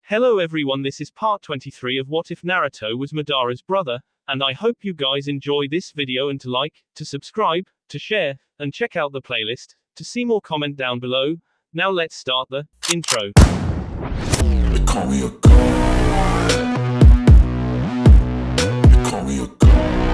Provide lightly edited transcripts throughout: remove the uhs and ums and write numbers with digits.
Hello everyone, this is part 23 of What If Naruto Was Madara's Brother, and I hope you guys enjoy this video and to like, to subscribe, to share, and check out the playlist, to see more comment down below. Now let's start the intro. They call me a god. They call me a god.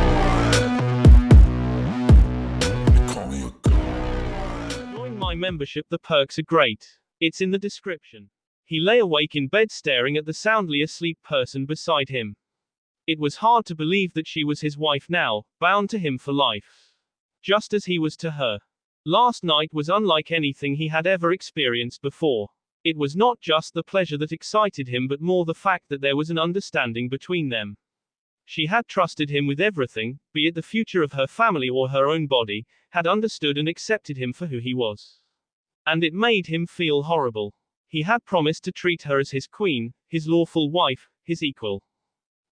They call me a god. Join my membership, the perks are great. It's in the description. He lay awake in bed staring at the soundly asleep person beside him. It was hard to believe that she was his wife now, bound to him for life. Just as he was to her. Last night was unlike anything he had ever experienced before. It was not just the pleasure that excited him but more the fact that there was an understanding between them. She had trusted him with everything, be it the future of her family or her own body, had understood and accepted him for who he was. And it made him feel horrible. He had promised to treat her as his queen, his lawful wife, his equal.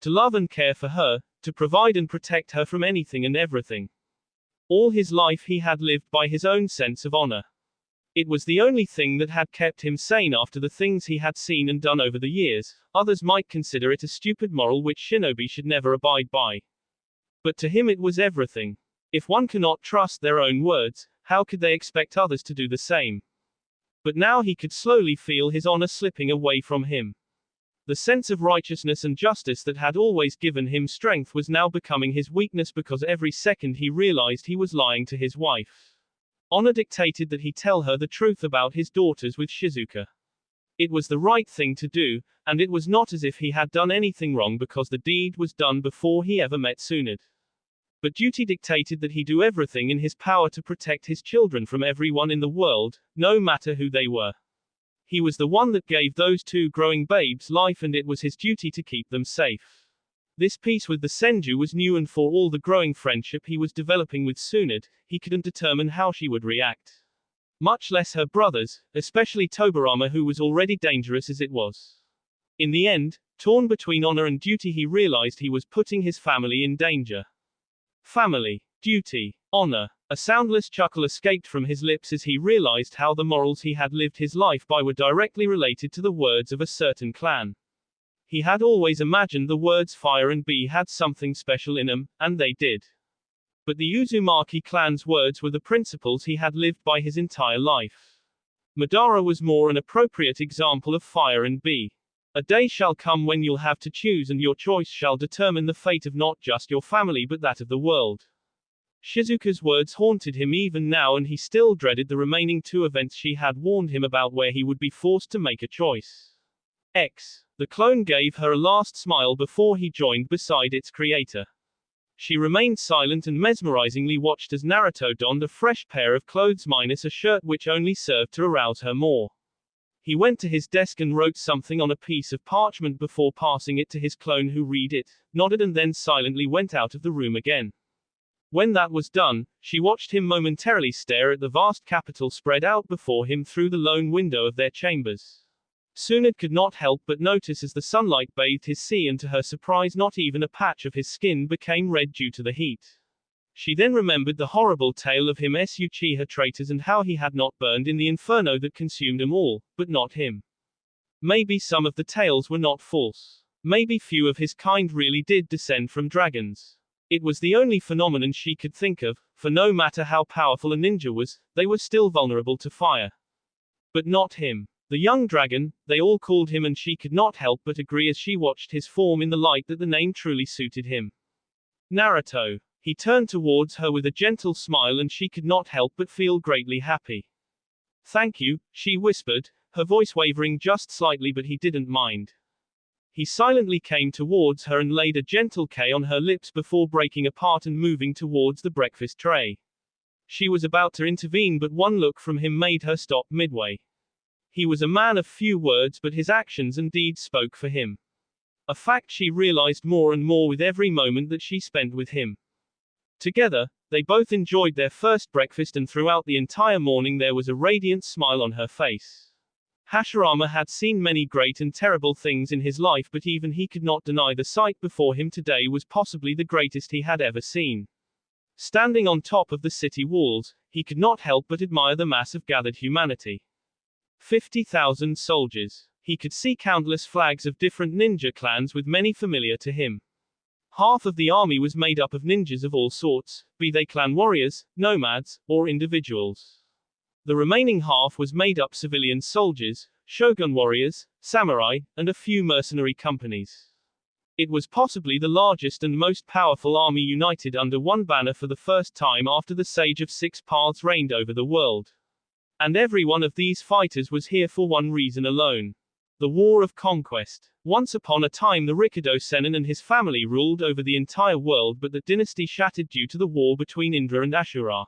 To love and care for her, to provide and protect her from anything and everything. All his life he had lived by his own sense of honor. It was the only thing that had kept him sane after the things he had seen and done over the years. Others might consider it a stupid moral which shinobi should never abide by. But to him it was everything. If one cannot trust their own words, how could they expect others to do the same? But now he could slowly feel his honor slipping away from him. The sense of righteousness and justice that had always given him strength was now becoming his weakness because every second he realized he was lying to his wife. Honor dictated that he tell her the truth about his daughters with Shizuka. It was the right thing to do, and it was not as if he had done anything wrong because the deed was done before he ever met Tsunade. But duty dictated that he do everything in his power to protect his children from everyone in the world, no matter who they were. He was the one that gave those two growing babes life and it was his duty to keep them safe. This peace with the Senju was new and for all the growing friendship he was developing with Tsunade, he couldn't determine how she would react. Much less her brothers, especially Tobirama who was already dangerous as it was. In the end, torn between honor and duty he realized he was putting his family in danger. Family, duty, honor. A soundless chuckle escaped from his lips as he realized how the morals he had lived his life by were directly related to the words of a certain clan. He had always imagined the words fire and bee had something special in them, and they did. But the Uzumaki clan's words were the principles he had lived by his entire life. Madara was more an appropriate example of fire and bee. A day shall come when you'll have to choose and your choice shall determine the fate of not just your family but that of the world. Shizuka's words haunted him even now and he still dreaded the remaining two events she had warned him about where he would be forced to make a choice. The clone gave her a last smile before he joined beside its creator. She remained silent and mesmerizingly watched as Naruto donned a fresh pair of clothes minus a shirt which only served to arouse her more. He went to his desk and wrote something on a piece of parchment before passing it to his clone who read it, nodded and then silently went out of the room again. When that was done, she watched him momentarily stare at the vast capital spread out before him through the lone window of their chambers. Tsunade could not help but notice as the sunlight bathed his sea and to her surprise not even a patch of his skin became red due to the heat. She then remembered the horrible tale of him Uchiha traitors and how he had not burned in the inferno that consumed them all, but not him. Maybe some of the tales were not false. Maybe few of his kind really did descend from dragons. It was the only phenomenon she could think of, for no matter how powerful a ninja was, they were still vulnerable to fire. But not him. The young dragon, they all called him and she could not help but agree as she watched his form in the light that the name truly suited him. Naruto. He turned towards her with a gentle smile and she could not help but feel greatly happy. Thank you, she whispered, her voice wavering just slightly but he didn't mind. He silently came towards her and laid a gentle kiss on her lips before breaking apart and moving towards the breakfast tray. She was about to intervene but one look from him made her stop midway. He was a man of few words but his actions and deeds spoke for him. A fact she realized more and more with every moment that she spent with him. Together, they both enjoyed their first breakfast and throughout the entire morning there was a radiant smile on her face. Hashirama had seen many great and terrible things in his life but even he could not deny the sight before him today was possibly the greatest he had ever seen. Standing on top of the city walls, he could not help but admire the mass of gathered humanity. 50,000 soldiers. He could see countless flags of different ninja clans with many familiar to him. Half of the army was made up of ninjas of all sorts, be they clan warriors, nomads, or individuals. The remaining half was made up civilian soldiers, shogun warriors, samurai, and a few mercenary companies. It was possibly the largest and most powerful army united under one banner for the first time after the Sage of Six Paths reigned over the world. And every one of these fighters was here for one reason alone. The War of Conquest. Once upon a time the Rikudo Sennin and his family ruled over the entire world, but that dynasty shattered due to the war between Indra and Ashura.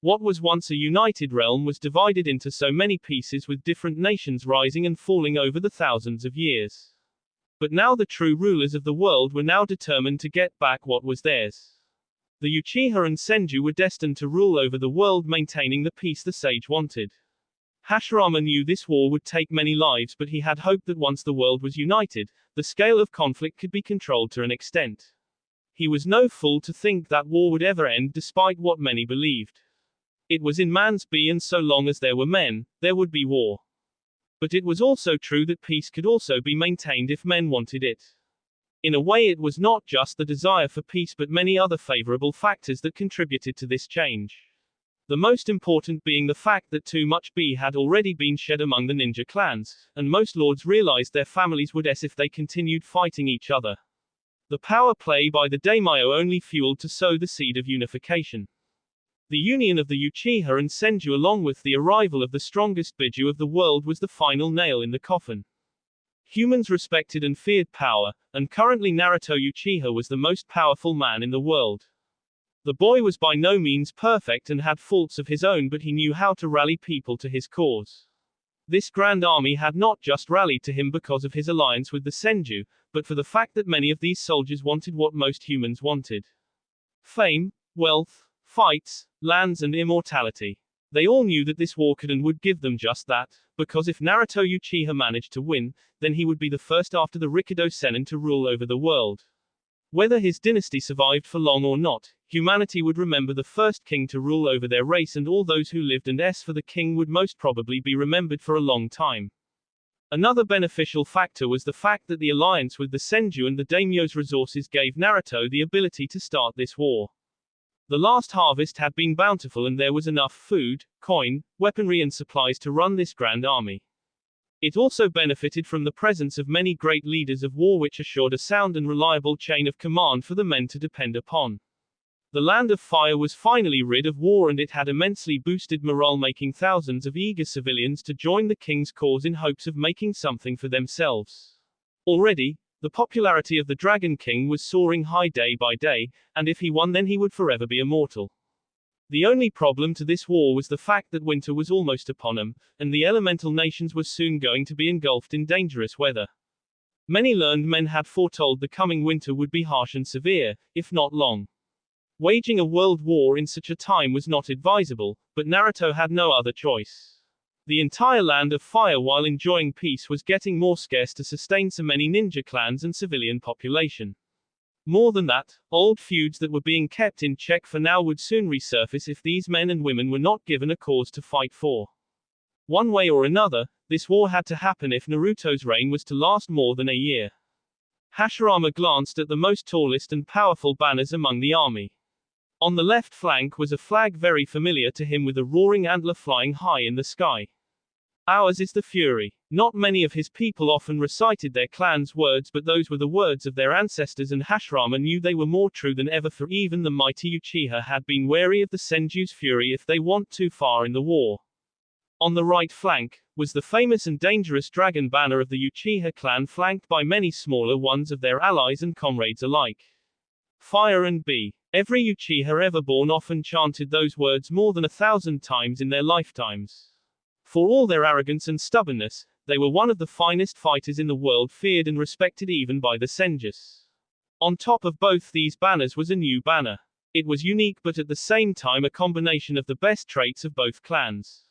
What was once a united realm was divided into so many pieces, with different nations rising and falling over the thousands of years. But now the true rulers of the world were now determined to get back what was theirs. The Uchiha and Senju were destined to rule over the world, maintaining the peace the sage wanted. Hashirama knew this war would take many lives, but he had hoped that once the world was united, the scale of conflict could be controlled to an extent. He was no fool to think that war would ever end, despite what many believed. It was in man's being, and so long as there were men, there would be war. But it was also true that peace could also be maintained if men wanted it. In a way, it was not just the desire for peace but many other favorable factors that contributed to this change. The most important being the fact that too much blood had already been shed among the ninja clans, and most lords realized their families would end if they continued fighting each other. The power play by the daimyo only fueled to sow the seed of unification. The union of the Uchiha and Senju along with the arrival of the strongest Biju of the world was the final nail in the coffin. Humans respected and feared power, and currently Naruto Uchiha was the most powerful man in the world. The boy was by no means perfect and had faults of his own, but he knew how to rally people to his cause. This grand army had not just rallied to him because of his alliance with the Senju, but for the fact that many of these soldiers wanted what most humans wanted: fame, wealth, fights, lands, and immortality. They all knew that this war could and would give them just that, because if Naruto Uchiha managed to win, then he would be the first after the Rikudo Sennin to rule over the world. Whether his dynasty survived for long or not, humanity would remember the first king to rule over their race, and all those who lived and for the king would most probably be remembered for a long time. Another beneficial factor was the fact that the alliance with the Senju and the daimyo's resources gave Naruto the ability to start this war. The last harvest had been bountiful, and there was enough food, coin, weaponry, and supplies to run this grand army. It also benefited from the presence of many great leaders of war, which assured a sound and reliable chain of command for the men to depend upon. The Land of Fire was finally rid of war, and it had immensely boosted morale, making thousands of eager civilians to join the king's cause in hopes of making something for themselves. Already, the popularity of the Dragon King was soaring high day by day, and if he won, then he would forever be immortal. The only problem to this war was the fact that winter was almost upon him, and the elemental nations were soon going to be engulfed in dangerous weather. Many learned men had foretold the coming winter would be harsh and severe, if not long. Waging a world war in such a time was not advisable, but Naruto had no other choice. The entire Land of Fire, while enjoying peace, was getting more scarce to sustain so many ninja clans and civilian population. More than that, old feuds that were being kept in check for now would soon resurface if these men and women were not given a cause to fight for. One way or another, this war had to happen if Naruto's reign was to last more than a year. Hashirama glanced at the most tallest and powerful banners among the army. On the left flank was a flag very familiar to him, with a roaring antler flying high in the sky. Ours is the Fury. Not many of his people often recited their clan's words, but those were the words of their ancestors, and Hashirama knew they were more true than ever, for even the mighty Uchiha had been wary of the Senju's fury if they went too far in the war. On the right flank was the famous and dangerous dragon banner of the Uchiha clan, flanked by many smaller ones of their allies and comrades alike. Fire and be. Every Uchiha ever born often chanted those words more than 1,000 times in their lifetimes. For all their arrogance and stubbornness, they were one of the finest fighters in the world, feared and respected even by the Senjus. On top of both these banners was a new banner. It was unique, but at the same time a combination of the best traits of both clans.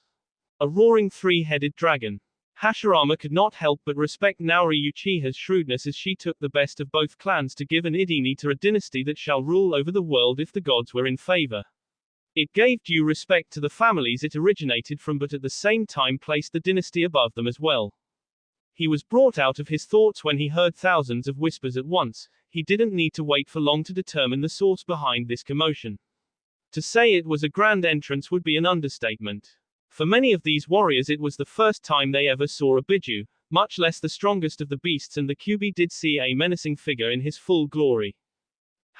A roaring three-headed dragon. Hashirama could not help but respect Naori Uchiha's shrewdness, as she took the best of both clans to give an idini to a dynasty that shall rule over the world if the gods were in favor. It gave due respect to the families it originated from, but at the same time placed the dynasty above them as well. He was brought out of his thoughts when he heard thousands of whispers at once. He didn't need to wait for long to determine the source behind this commotion. To say it was a grand entrance would be an understatement. For many of these warriors it was the first time they ever saw a biju, much less the strongest of the beasts, and the Kyuubi did see a menacing figure in his full glory.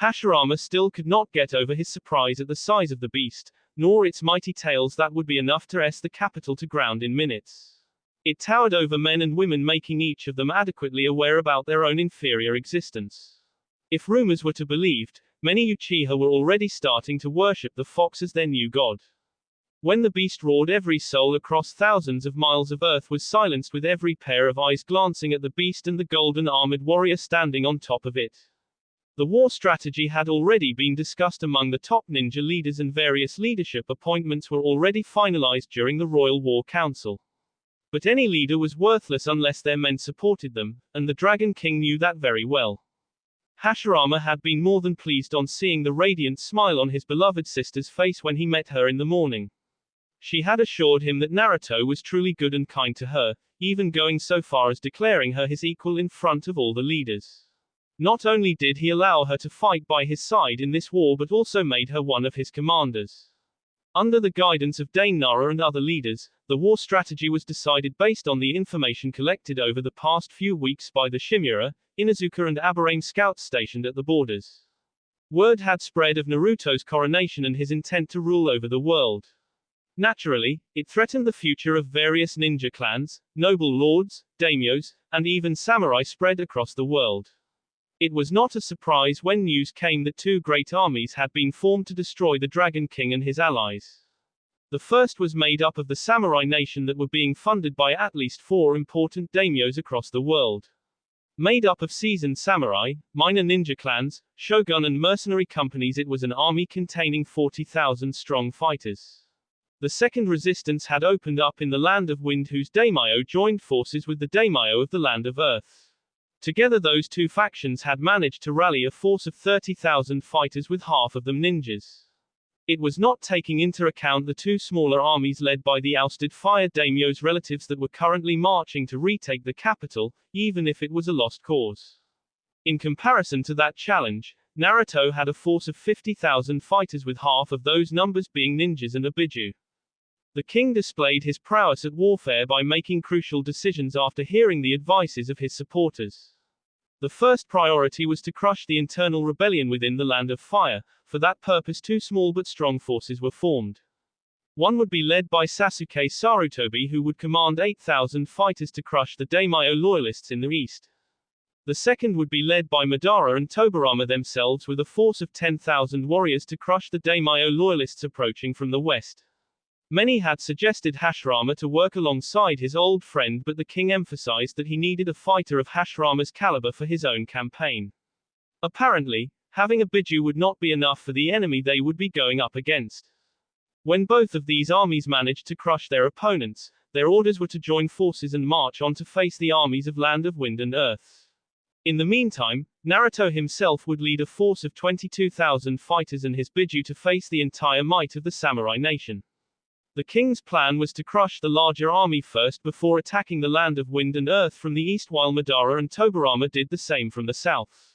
Hashirama still could not get over his surprise at the size of the beast, nor its mighty tails that would be enough to the capital to ground in minutes. It towered over men and women, making each of them adequately aware about their own inferior existence. If rumors were to be believed, many Uchiha were already starting to worship the fox as their new god. When the beast roared, every soul across thousands of miles of earth was silenced, with every pair of eyes glancing at the beast and the golden armored warrior standing on top of it. The war strategy had already been discussed among the top ninja leaders, and various leadership appointments were already finalized during the Royal War Council. But any leader was worthless unless their men supported them, and the Dragon King knew that very well. Hashirama had been more than pleased on seeing the radiant smile on his beloved sister's face when he met her in the morning. She had assured him that Naruto was truly good and kind to her, even going so far as declaring her his equal in front of all the leaders. Not only did he allow her to fight by his side in this war, but also made her one of his commanders. Under the guidance of Dane Nara and other leaders, the war strategy was decided based on the information collected over the past few weeks by the Shimura, Inuzuka and Aburame scouts stationed at the borders. Word had spread of Naruto's coronation and his intent to rule over the world. Naturally, it threatened the future of various ninja clans, noble lords, daimyos, and even samurai spread across the world. It was not a surprise when news came that two great armies had been formed to destroy the Dragon King and his allies. The first was made up of the samurai nation that were being funded by at least 4 important daimyos across the world. Made up of seasoned samurai, minor ninja clans, shogun and mercenary companies, it was an army containing 40,000 strong fighters. The second resistance had opened up in the Land of Wind, whose daimyo joined forces with the daimyo of the Land of Earth. Together those two factions had managed to rally a force of 30,000 fighters, with half of them ninjas. It was not taking into account the two smaller armies led by the ousted fire daimyo's relatives that were currently marching to retake the capital, even if it was a lost cause. In comparison to that challenge, Naruto had a force of 50,000 fighters, with half of those numbers being ninjas and a biju. The king displayed his prowess at warfare by making crucial decisions after hearing the advices of his supporters. The first priority was to crush the internal rebellion within the Land of Fire. For that purpose, 2 small but strong forces were formed. One would be led by Sasuke Sarutobi, who would command 8,000 fighters to crush the daimyo loyalists in the east. The second would be led by Madara and Tobirama themselves, with a force of 10,000 warriors to crush the daimyo loyalists approaching from the west. Many had suggested Hashirama to work alongside his old friend, but the king emphasized that he needed a fighter of Hashirama's caliber for his own campaign. Apparently, having a biju would not be enough for the enemy they would be going up against. When both of these armies managed to crush their opponents, their orders were to join forces and march on to face the armies of Land of Wind and Earth. In the meantime, Naruto himself would lead a force of 22,000 fighters and his biju to face the entire might of the samurai nation. The king's plan was to crush the larger army first before attacking the Land of Wind and Earth from the east, while Madara and Tobirama did the same from the south.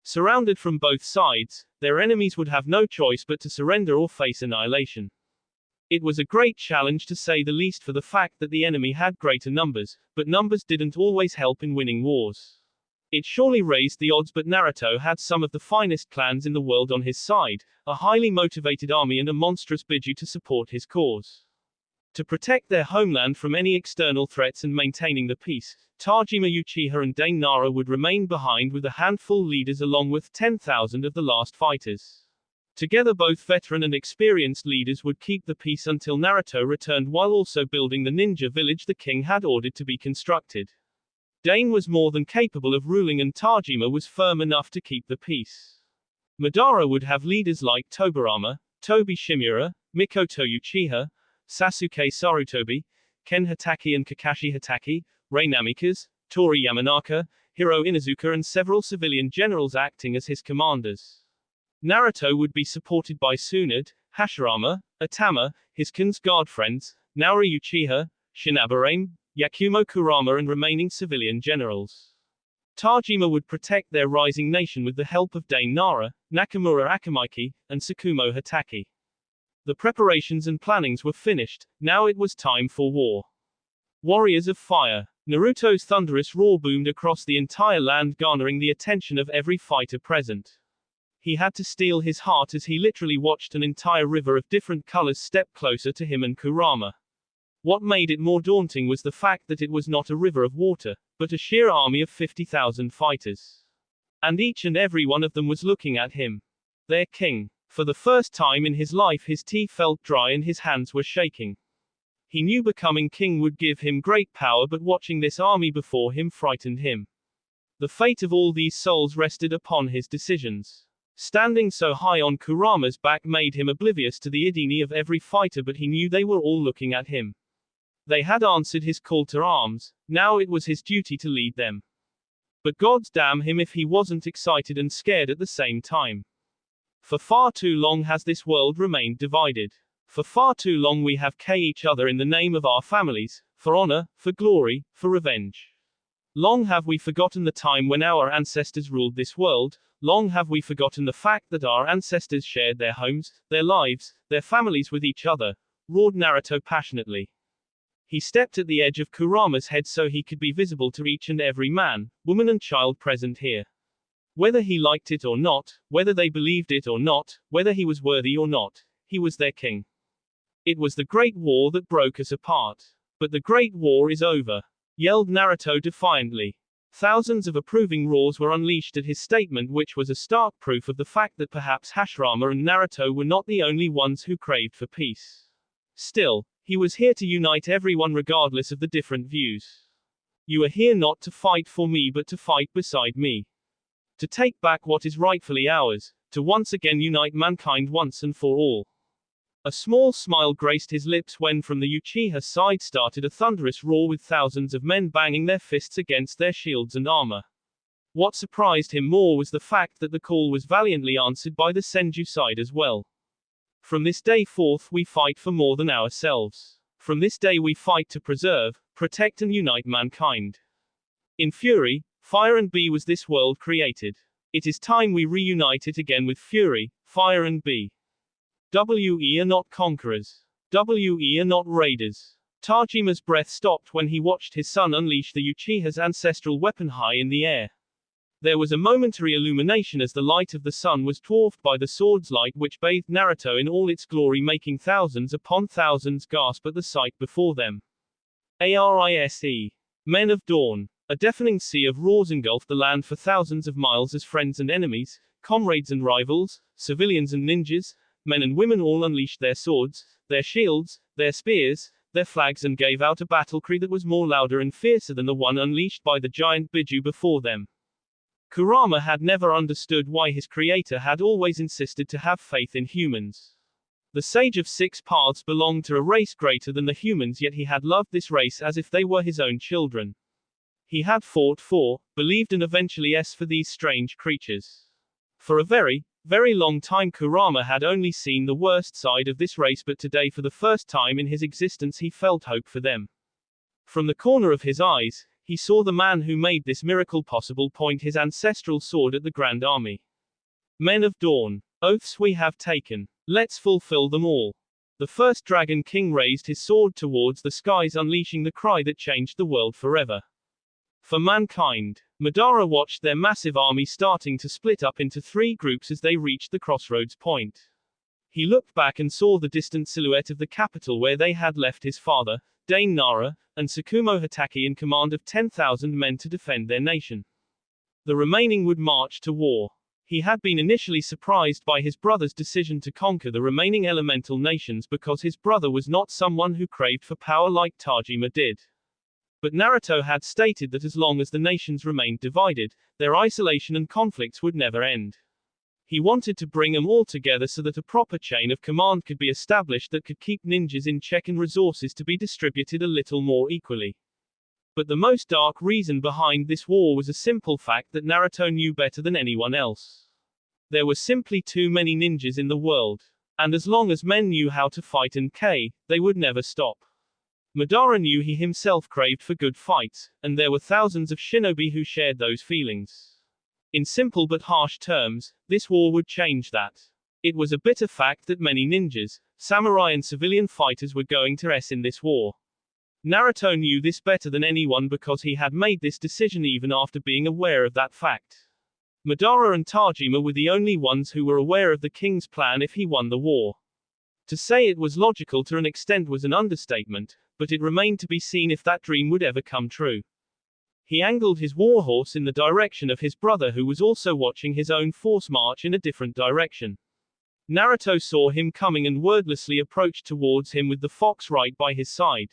Surrounded from both sides, their enemies would have no choice but to surrender or face annihilation. It was a great challenge, to say the least, for the fact that the enemy had greater numbers, but numbers didn't always help in winning wars. It surely raised the odds, but Naruto had some of the finest clans in the world on his side, a highly motivated army and a monstrous biju to support his cause. To protect their homeland from any external threats and maintaining the peace, Tajima Uchiha and Dane Nara would remain behind with a handful leaders along with 10,000 of the last fighters. Together both veteran and experienced leaders would keep the peace until Naruto returned, while also building the ninja village the king had ordered to be constructed. Dane was more than capable of ruling, and Tajima was firm enough to keep the peace. Madara would have leaders like Tobirama, Tobi Shimura, Mikoto Uchiha, Sasuke Sarutobi, Ken Hatake and Kakashi Hatake, Rei Namikaze, Tori Yamanaka, Hiro Inuzuka, and several civilian generals acting as his commanders. Naruto would be supported by Tsunade, Hashirama, Atama, his Ken's guard friends, Naori Uchiha, Shinaburame, Yakumo Kurama and remaining civilian generals. Tajima would protect their rising nation with the help of Dane Nara, Nakamura Akamaki, and Tsukumo Hatake. The preparations and plannings were finished, now it was time for war. Warriors of Fire. Naruto's thunderous roar boomed across the entire land, garnering the attention of every fighter present. He had to steel his heart as he literally watched an entire river of different colors step closer to him and Kurama. What made it more daunting was the fact that it was not a river of water, but a sheer army of 50,000 fighters. And each and every one of them was looking at him. Their king. For the first time in his life his tea felt dry and his hands were shaking. He knew becoming king would give him great power, but watching this army before him frightened him. The fate of all these souls rested upon his decisions. Standing so high on Kurama's back made him oblivious to the idini of every fighter, but he knew they were all looking at him. They had answered his call to arms, now it was his duty to lead them. But gods damn him if he wasn't excited and scared at the same time. For far too long has this world remained divided. For far too long we have killed each other in the name of our families, for honor, for glory, for revenge. Long have we forgotten the time when our ancestors ruled this world, long have we forgotten the fact that our ancestors shared their homes, their lives, their families with each other, roared Naruto passionately. He stepped at the edge of Kurama's head so he could be visible to each and every man, woman and child present here. Whether he liked it or not, whether they believed it or not, whether he was worthy or not, he was their king. It was the Great War that broke us apart. But the Great War is over, yelled Naruto defiantly. Thousands of approving roars were unleashed at his statement, which was a stark proof of the fact that perhaps Hashirama and Naruto were not the only ones who craved for peace. Still, he was here to unite everyone regardless of the different views. You are here not to fight for me but to fight beside me. To take back what is rightfully ours, to once again unite mankind once and for all. A small smile graced his lips when from the Uchiha side started a thunderous roar with thousands of men banging their fists against their shields and armor. What surprised him more was the fact that the call was valiantly answered by the Senju side as well. From this day forth we fight for more than ourselves. From this day we fight to preserve, protect and unite mankind. In fury, fire and bee was this world created. It is time we reunite it again with fury, fire and bee. We are not conquerors. We are not raiders. Tajima's breath stopped when he watched his son unleash the Uchiha's ancestral weapon high in the air. There was a momentary illumination as the light of the sun was dwarfed by the sword's light, which bathed Naruto in all its glory, making thousands upon thousands gasp at the sight before them. Arise. Men of Dawn. A deafening sea of roars engulfed the land for thousands of miles as friends and enemies, comrades and rivals, civilians and ninjas, men and women all unleashed their swords, their shields, their spears, their flags and gave out a battle cry that was more louder and fiercer than the one unleashed by the giant Biju before them. Kurama had never understood why his creator had always insisted to have faith in humans. The Sage of Six Paths belonged to a race greater than the humans, yet he had loved this race as if they were his own children. He had fought for, believed and eventually for these strange creatures. For a very, very long time Kurama had only seen the worst side of this race, but today for the first time in his existence he felt hope for them. From the corner of his eyes, he saw the man who made this miracle possible point his ancestral sword at the Grand Army. Men of Dawn. Oaths we have taken. Let's fulfill them all. The first Dragon King raised his sword towards the skies, unleashing the cry that changed the world forever. For mankind. Madara watched their massive army starting to split up into three groups as they reached the crossroads point. He looked back and saw the distant silhouette of the capital where they had left his father, Dane Nara, and Tsukumo Hatake in command of 10,000 men to defend their nation. The remaining would march to war. He had been initially surprised by his brother's decision to conquer the remaining elemental nations because his brother was not someone who craved for power like Tajima did. But Naruto had stated that as long as the nations remained divided, their isolation and conflicts would never end. He wanted to bring them all together so that a proper chain of command could be established that could keep ninjas in check and resources to be distributed a little more equally. But the most dark reason behind this war was a simple fact that Naruto knew better than anyone else. There were simply too many ninjas in the world. And as long as men knew how to fight and they would never stop. Madara knew he himself craved for good fights, and there were thousands of shinobi who shared those feelings. In simple but harsh terms, this war would change that. It was a bitter fact that many ninjas, samurai and civilian fighters were going to in this war. Naruto knew this better than anyone because he had made this decision even after being aware of that fact. Madara and Tajima were the only ones who were aware of the king's plan if he won the war. To say it was logical to an extent was an understatement, but it remained to be seen if that dream would ever come true. He angled his warhorse in the direction of his brother who was also watching his own force march in a different direction. Naruto saw him coming and wordlessly approached towards him with the fox right by his side.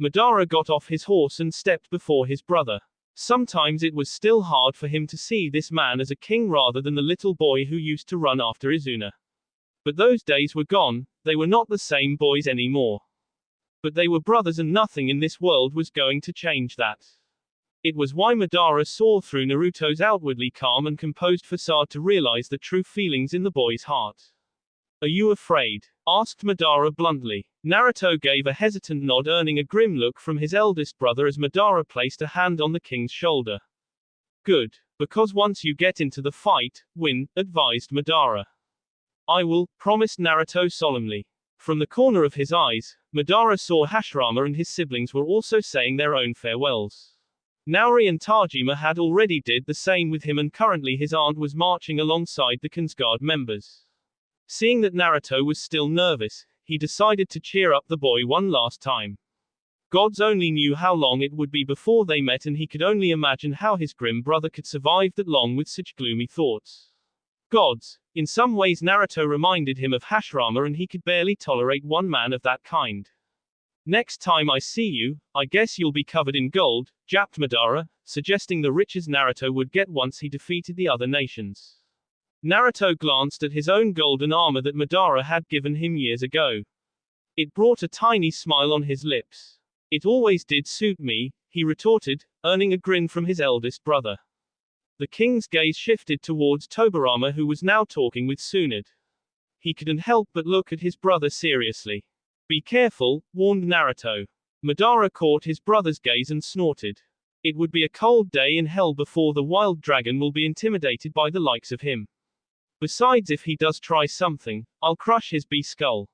Madara got off his horse and stepped before his brother. Sometimes it was still hard for him to see this man as a king rather than the little boy who used to run after Izuna. But those days were gone, they were not the same boys anymore. But they were brothers and nothing in this world was going to change that. It was why Madara saw through Naruto's outwardly calm and composed facade to realize the true feelings in the boy's heart. Are you afraid? Asked Madara bluntly. Naruto gave a hesitant nod, earning a grim look from his eldest brother as Madara placed a hand on the king's shoulder. Good. Because once you get into the fight, win, advised Madara. I will, promised Naruto solemnly. From the corner of his eyes, Madara saw Hashirama and his siblings were also saying their own farewells. Naori and Tajima had already did the same with him, and currently his aunt was marching alongside the Kinsguard members. Seeing that Naruto was still nervous, he decided to cheer up the boy one last time. Gods only knew how long it would be before they met, and he could only imagine how his grim brother could survive that long with such gloomy thoughts. Gods. In some ways Naruto reminded him of Hashirama, and he could barely tolerate one man of that kind. Next time I see you, I guess you'll be covered in gold, japped Madara, suggesting the riches Naruto would get once he defeated the other nations. Naruto glanced at his own golden armor that Madara had given him years ago. It brought a tiny smile on his lips. It always did suit me, he retorted, earning a grin from his eldest brother. The king's gaze shifted towards Tobirama, who was now talking with Tsunade. He couldn't help but look at his brother seriously. Be careful, warned Naruto. Madara caught his brother's gaze and snorted. It would be a cold day in hell before the wild dragon will be intimidated by the likes of him. Besides, if he does try something, I'll crush his skull,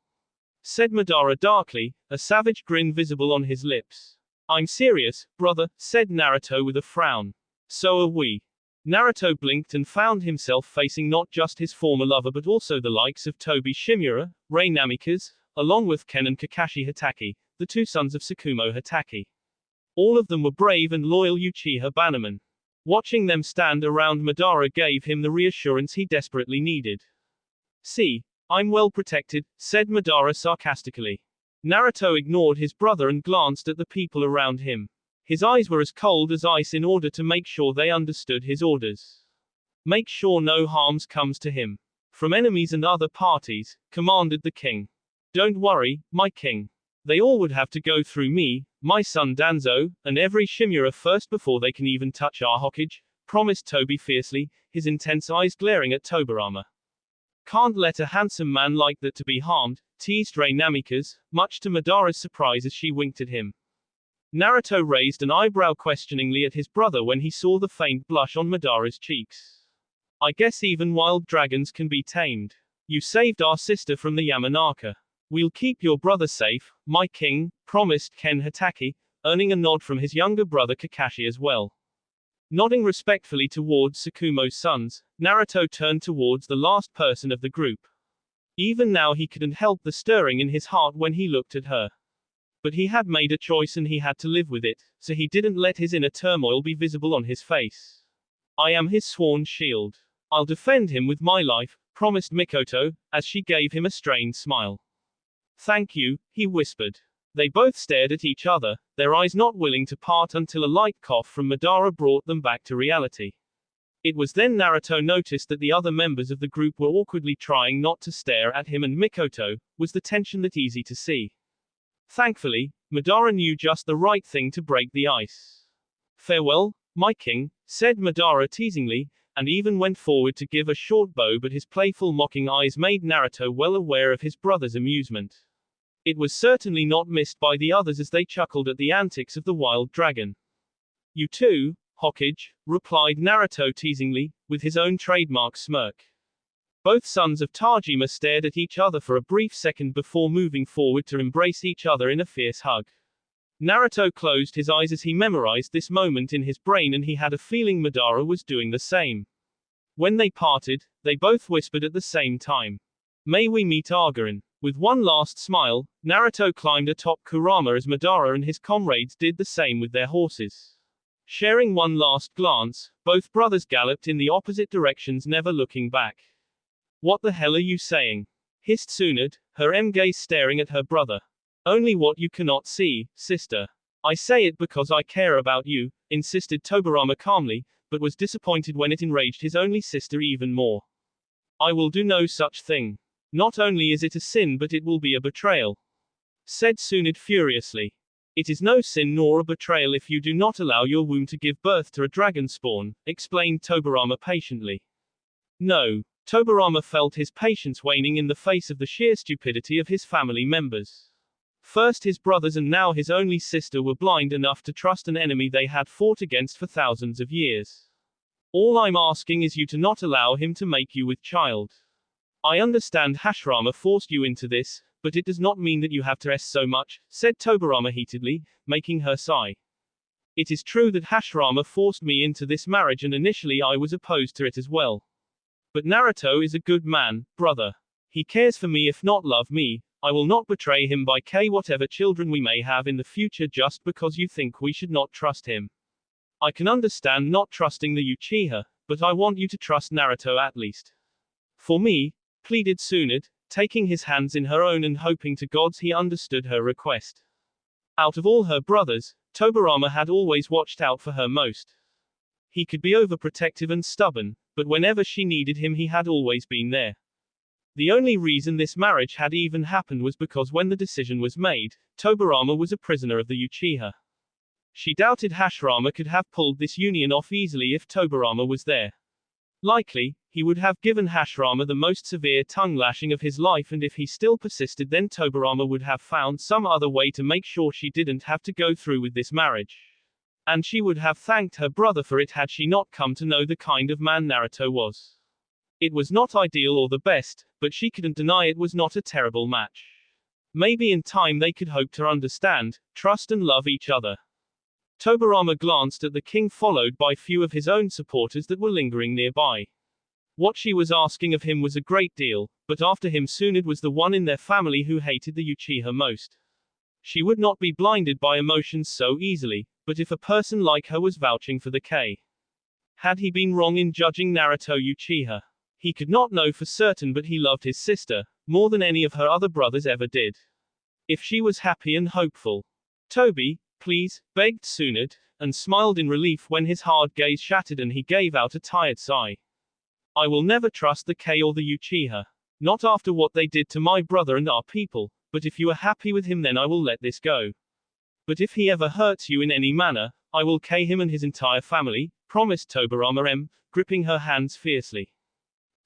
said Madara darkly, a savage grin visible on his lips. I'm serious, brother, said Naruto with a frown. So are we. Naruto blinked and found himself facing not just his former lover but also the likes of Tobi Shimura, Rei Namikaze, along with Ken and Kakashi Hatake, the two sons of Tsukumo Hatake. All of them were brave and loyal Uchiha bannermen. Watching them stand around Madara gave him the reassurance he desperately needed. See, I'm well protected, said Madara sarcastically. Naruto ignored his brother and glanced at the people around him. His eyes were as cold as ice in order to make sure they understood his orders. Make sure no harm comes to him. From enemies and other parties, commanded the king. Don't worry, my king. They all would have to go through me, my son Danzo, and every Shimura first before they can even touch our Hokage, promised Tobi fiercely, his intense eyes glaring at Tobirama. Can't let a handsome man like that to be harmed, teased Rei Namikaze, much to Madara's surprise as she winked at him. Naruto raised an eyebrow questioningly at his brother when he saw the faint blush on Madara's cheeks. I guess even wild dragons can be tamed. You saved our sister from the Yamanaka. We'll keep your brother safe, my king, promised Ken Hatake, earning a nod from his younger brother Kakashi as well. Nodding respectfully towards Tsukumo's sons, Naruto turned towards the last person of the group. Even now he couldn't help the stirring in his heart when he looked at her. But he had made a choice and he had to live with it, so he didn't let his inner turmoil be visible on his face. I am his sworn shield. I'll defend him with my life, promised Mikoto, as she gave him a strained smile. Thank you, he whispered. They both stared at each other, their eyes not willing to part until a light cough from Madara brought them back to reality. It was then Naruto noticed that the other members of the group were awkwardly trying not to stare at him, and Mikoto, was the tension that easy to see. Thankfully, Madara knew just the right thing to break the ice. Farewell, my king, said Madara teasingly, and even went forward to give a short bow, but his playful mocking eyes made Naruto well aware of his brother's amusement. It was certainly not missed by the others as they chuckled at the antics of the wild dragon. You too, Hokage, replied Naruto teasingly, with his own trademark smirk. Both sons of Tajima stared at each other for a brief second before moving forward to embrace each other in a fierce hug. Naruto closed his eyes as he memorized this moment in his brain, and he had a feeling Madara was doing the same. When they parted, they both whispered at the same time. May we meet again. With one last smile, Naruto climbed atop Kurama as Madara and his comrades did the same with their horses. Sharing one last glance, both brothers galloped in the opposite directions, never looking back. What the hell are you saying? Hissed Tsunade, her gaze staring at her brother. Only what you cannot see, sister. I say it because I care about you, insisted Tobirama calmly, but was disappointed when it enraged his only sister even more. I will do no such thing. Not only is it a sin, but it will be a betrayal, said Tsunade furiously. It is no sin nor a betrayal if you do not allow your womb to give birth to a dragon spawn, explained Tobirama patiently. No. Tobirama felt his patience waning in the face of the sheer stupidity of his family members. First his brothers and now his only sister were blind enough to trust an enemy they had fought against for thousands of years. All I'm asking is you to not allow him to make you with child. I understand Hashirama forced you into this, but it does not mean that you have to so much, said Tobirama heatedly, making her sigh. It is true that Hashirama forced me into this marriage and initially I was opposed to it as well. But Naruto is a good man, brother. He cares for me if not love me. I will not betray him by whatever children we may have in the future just because you think we should not trust him. I can understand not trusting the Uchiha, but I want you to trust Naruto at least. For me, pleaded Tsunade, taking his hands in her own and hoping to gods he understood her request. Out of all her brothers, Tobirama had always watched out for her most. He could be overprotective and stubborn, but whenever she needed him he had always been there. The only reason this marriage had even happened was because when the decision was made, Tobirama was a prisoner of the Uchiha. She doubted Hashirama could have pulled this union off easily if Tobirama was there. Likely, he would have given Hashirama the most severe tongue lashing of his life, and if he still persisted then Tobirama would have found some other way to make sure she didn't have to go through with this marriage. And she would have thanked her brother for it had she not come to know the kind of man Naruto was. It was not ideal or the best, but she couldn't deny it was not a terrible match. Maybe in time they could hope to understand, trust and love each other. Tobirama glanced at the king followed by few of his own supporters that were lingering nearby. What she was asking of him was a great deal, but after him Tsunade was the one in their family who hated the Uchiha most. She would not be blinded by emotions so easily, but if a person like her was vouching for the K. Had he been wrong in judging Naruto Uchiha? He could not know for certain, but he loved his sister, more than any of her other brothers ever did. If she was happy and hopeful. Toby, please, begged Tsunade, and smiled in relief when his hard gaze shattered and he gave out a tired sigh. I will never trust the K or the Uchiha. Not after what they did to my brother and our people, but if you are happy with him then I will let this go. But if he ever hurts you in any manner, I will K him and his entire family, promised Tobirama, gripping her hands fiercely.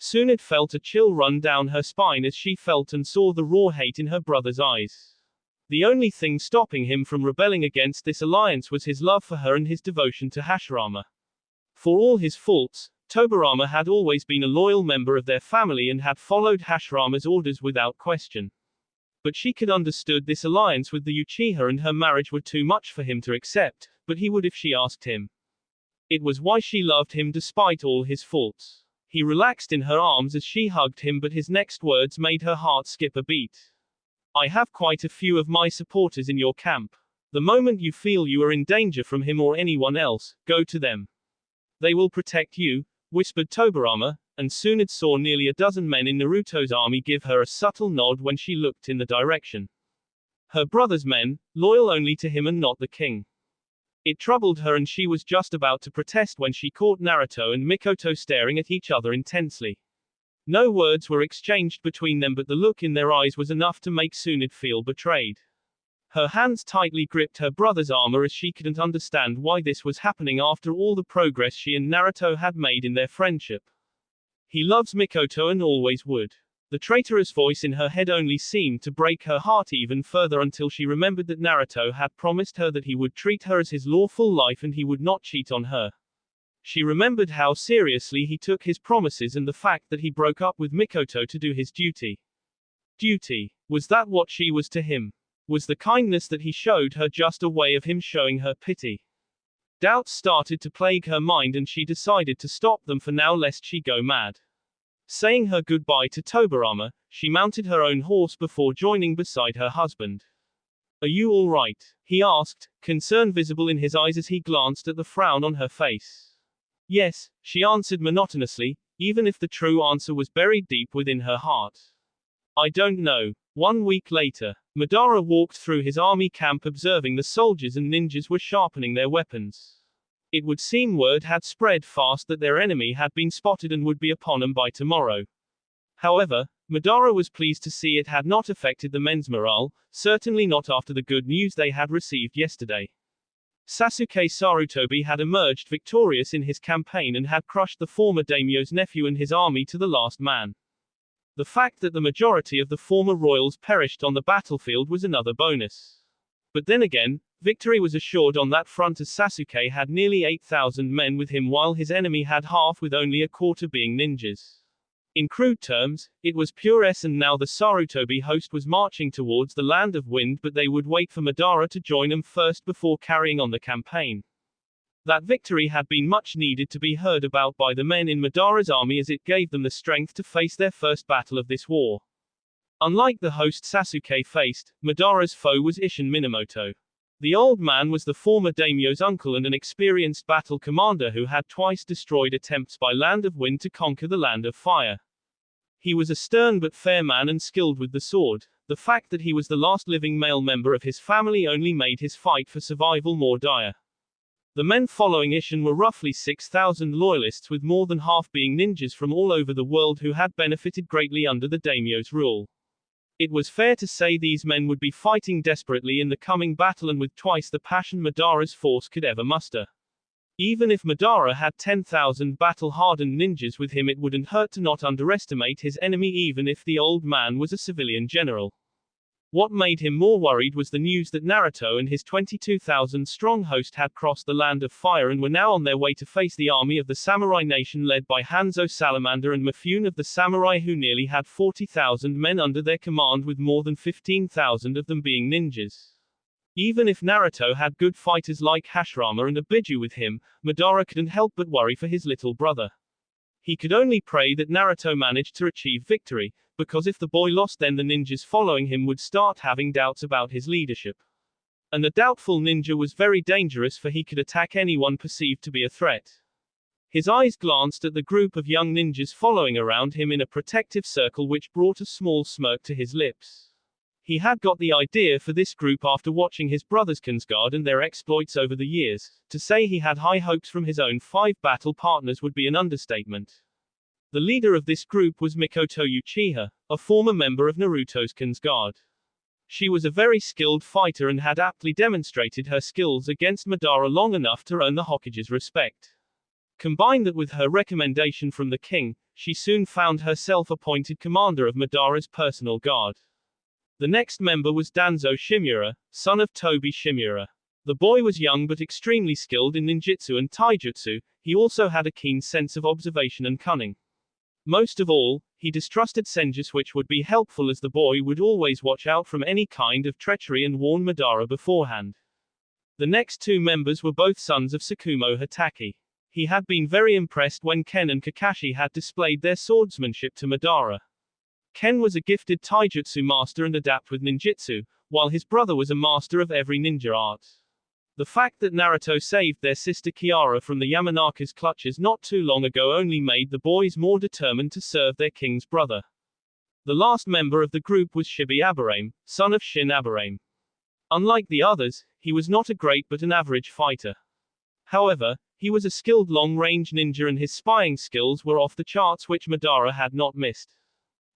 Tsunade felt a chill run down her spine as she felt and saw the raw hate in her brother's eyes. The only thing stopping him from rebelling against this alliance was his love for her and his devotion to Hashirama. For all his faults, Tobirama had always been a loyal member of their family and had followed Hashirama's orders without question. But she could understood this alliance with the Uchiha and her marriage were too much for him to accept, but he would if she asked him. It was why she loved him despite all his faults. He relaxed in her arms as she hugged him, but his next words made her heart skip a beat. I have quite a few of my supporters in your camp. The moment you feel you are in danger from him or anyone else, go to them. They will protect you, whispered Tobirama, and Tsunade saw nearly a dozen men in Naruto's army give her a subtle nod when she looked in the direction. Her brother's men, loyal only to him and not the king. It troubled her and she was just about to protest when she caught Naruto and Mikoto staring at each other intensely. No words were exchanged between them, but the look in their eyes was enough to make Tsunade feel betrayed. Her hands tightly gripped her brother's armor as she couldn't understand why this was happening after all the progress she and Naruto had made in their friendship. He loves Mikoto and always would. The traitorous voice in her head only seemed to break her heart even further until she remembered that Naruto had promised her that he would treat her as his lawful wife and he would not cheat on her. She remembered how seriously he took his promises and the fact that he broke up with Mikoto to do his duty. Duty. Was that what she was to him? Was the kindness that he showed her just a way of him showing her pity? Doubts started to plague her mind and she decided to stop them for now lest she go mad. Saying her goodbye to Tobirama, she mounted her own horse before joining beside her husband. Are you all right? He asked, concern visible in his eyes as he glanced at the frown on her face. Yes, she answered monotonously, even if the true answer was buried deep within her heart. I don't know. 1 week later, Madara walked through his army camp observing the soldiers and ninjas were sharpening their weapons. It would seem word had spread fast that their enemy had been spotted and would be upon them by tomorrow. However, Madara was pleased to see it had not affected the men's morale, certainly not after the good news they had received yesterday. Sasuke Sarutobi had emerged victorious in his campaign and had crushed the former daimyo's nephew and his army to the last man. The fact that the majority of the former royals perished on the battlefield was another bonus. But then again, victory was assured on that front as Sasuke had nearly 8,000 men with him while his enemy had half with only a quarter being ninjas. In crude terms, it was pure S and now the Sarutobi host was marching towards the land of wind but they would wait for Madara to join them first before carrying on the campaign. That victory had been much needed to be heard about by the men in Madara's army as it gave them the strength to face their first battle of this war. Unlike the host Sasuke faced, Madara's foe was Isshin Minamoto. The old man was the former daimyo's uncle and an experienced battle commander who had twice destroyed attempts by Land of Wind to conquer the Land of Fire. He was a stern but fair man and skilled with the sword. The fact that he was the last living male member of his family only made his fight for survival more dire. The men following Isshin were roughly 6,000 loyalists with more than half being ninjas from all over the world who had benefited greatly under the daimyo's rule. It was fair to say these men would be fighting desperately in the coming battle and with twice the passion Madara's force could ever muster. Even if Madara had 10,000 battle-hardened ninjas with him, it wouldn't hurt to not underestimate his enemy even if the old man was a civilian general. What made him more worried was the news that Naruto and his 22,000-strong host had crossed the Land of Fire and were now on their way to face the army of the samurai nation led by Hanzo Salamander and Mifune of the samurai, who nearly had 40,000 men under their command with more than 15,000 of them being ninjas. Even if Naruto had good fighters like Hashirama and Obiju with him, Madara couldn't help but worry for his little brother. He could only pray that Naruto managed to achieve victory, because if the boy lost then the ninjas following him would start having doubts about his leadership. And a doubtful ninja was very dangerous, for he could attack anyone perceived to be a threat. His eyes glanced at the group of young ninjas following around him in a protective circle which brought a small smirk to his lips. He had got the idea for this group after watching his brothers Kinsguard and their exploits over the years. To say he had high hopes from his own 5 battle partners would be an understatement. The leader of this group was Mikoto Uchiha, a former member of Naruto's Kinsguard. She was a very skilled fighter and had aptly demonstrated her skills against Madara long enough to earn the Hokage's respect. Combine that with her recommendation from the king, she soon found herself appointed commander of Madara's personal guard. The next member was Danzo Shimura, son of Tobi Shimura. The boy was young but extremely skilled in ninjutsu and taijutsu. He also had a keen sense of observation and cunning. Most of all, he distrusted Senjutsu, which would be helpful as the boy would always watch out from any kind of treachery and warn Madara beforehand. The next 2 members were both sons of Tsukumo Hatake. He had been very impressed when Ken and Kakashi had displayed their swordsmanship to Madara. Ken was a gifted taijutsu master and adept with ninjutsu, while his brother was a master of every ninja art. The fact that Naruto saved their sister Kiara from the Yamanaka's clutches not too long ago only made the boys more determined to serve their king's brother. The last member of the group was Shibi Aburame, son of Shin Aburame. Unlike the others, he was not a great but an average fighter. However, he was a skilled long-range ninja and his spying skills were off the charts, which Madara had not missed.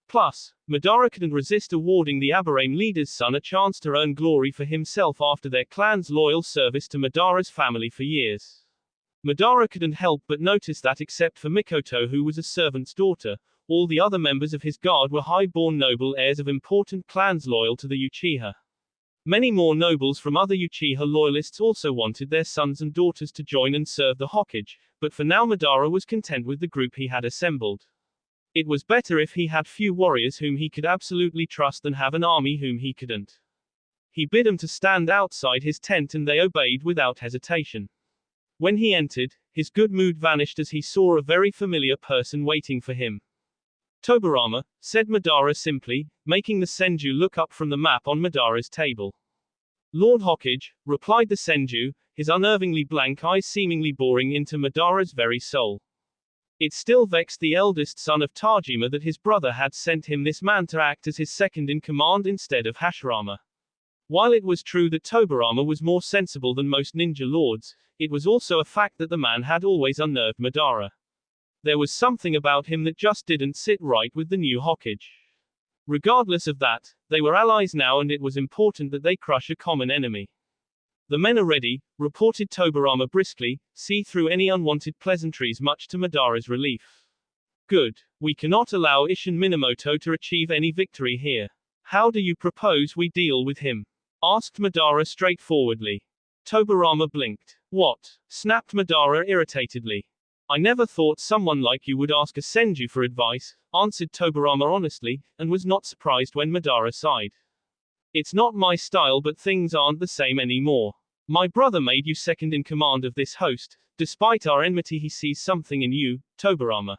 Plus, Madara couldn't resist awarding the Aburame leader's son a chance to earn glory for himself after their clan's loyal service to Madara's family for years. Madara couldn't help but notice that except for Mikoto, who was a servant's daughter, All the other members of his guard were high-born noble heirs of important clans loyal to the Uchiha. Many more nobles from other Uchiha loyalists also wanted their sons and daughters to join and serve the Hokage, but for now Madara was content with the group he had assembled. It was better if he had few warriors whom he could absolutely trust than have an army whom he couldn't. He bid them to stand outside his tent and they obeyed without hesitation. When he entered, his good mood vanished as he saw a very familiar person waiting for him. Tobirama, said Madara simply, making the Senju look up from the map on Madara's table. Lord Hokage, replied the Senju, his unnervingly blank eyes seemingly boring into Madara's very soul. It still vexed the eldest son of Tajima that his brother had sent him this man to act as his second-in-command instead of Hashirama. While it was true that Tobirama was more sensible than most ninja lords, it was also a fact that the man had always unnerved Madara. There was something about him that just didn't sit right with the new Hokage. Regardless of that, they were allies now and it was important that they crush a common enemy. The men are ready, reported Tobirama briskly, see through any unwanted pleasantries much to Madara's relief. Good. We cannot allow Isshin Minamoto to achieve any victory here. How do you propose we deal with him? Asked Madara straightforwardly. Tobirama blinked. What? Snapped Madara irritatedly. I never thought someone like you would ask a Senju for advice, answered Tobirama honestly, and was not surprised when Madara sighed. It's not my style but things aren't the same anymore. My brother made you second in command of this host, despite our enmity he sees something in you, Tobirama.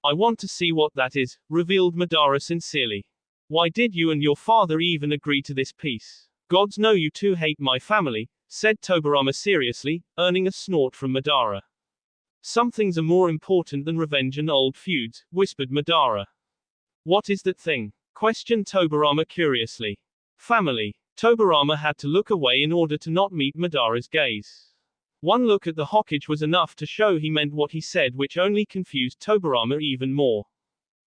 I want to see what that is, revealed Madara sincerely. Why did you and your father even agree to this peace? Gods know you two hate my family, said Tobirama seriously, earning a snort from Madara. Some things are more important than revenge and old feuds, whispered Madara. What is that thing? Questioned Tobirama curiously. Family. Tobirama had to look away in order to not meet Madara's gaze. One look at the Hokage was enough to show he meant what he said, which only confused Tobirama even more.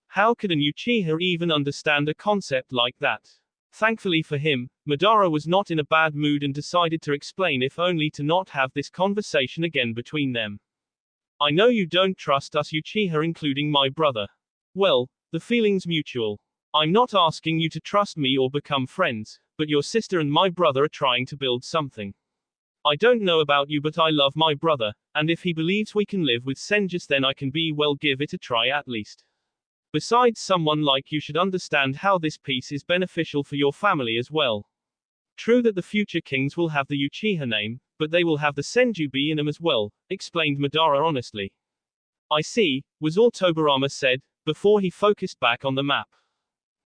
How could an Uchiha even understand a concept like that? Thankfully for him, Madara was not in a bad mood and decided to explain, if only to not have this conversation again between them. I know you don't trust us Uchiha, including my brother. Well, the feeling's mutual. I'm not asking you to trust me or become friends, but your sister and my brother are trying to build something. I don't know about you but I love my brother, and if he believes we can live with Senjus then I can give it a try at least. Besides, someone like you should understand how this peace is beneficial for your family as well. True that the future kings will have the Uchiha name, but they will have the Senju be in them as well, explained Madara honestly. I see, was all Tobirama said, before he focused back on the map.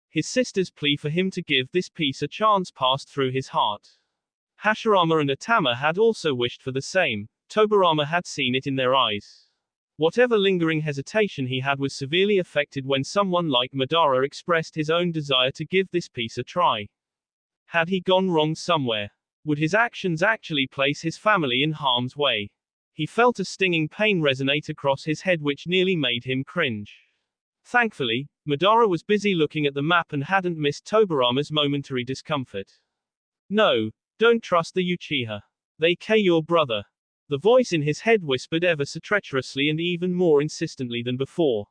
His sister's plea for him to give this peace a chance passed through his heart. Hashirama and Atama had also wished for the same. Tobirama had seen it in their eyes. Whatever lingering hesitation he had was severely affected when someone like Madara expressed his own desire to give this peace a try. Had he gone wrong somewhere? Would his actions actually place his family in harm's way? He felt a stinging pain resonate across his head which nearly made him cringe. Thankfully, Madara was busy looking at the map and hadn't missed Tobirama's momentary discomfort. No, don't trust the Uchiha. They kill your brother. The voice in his head whispered ever so treacherously and even more insistently than before.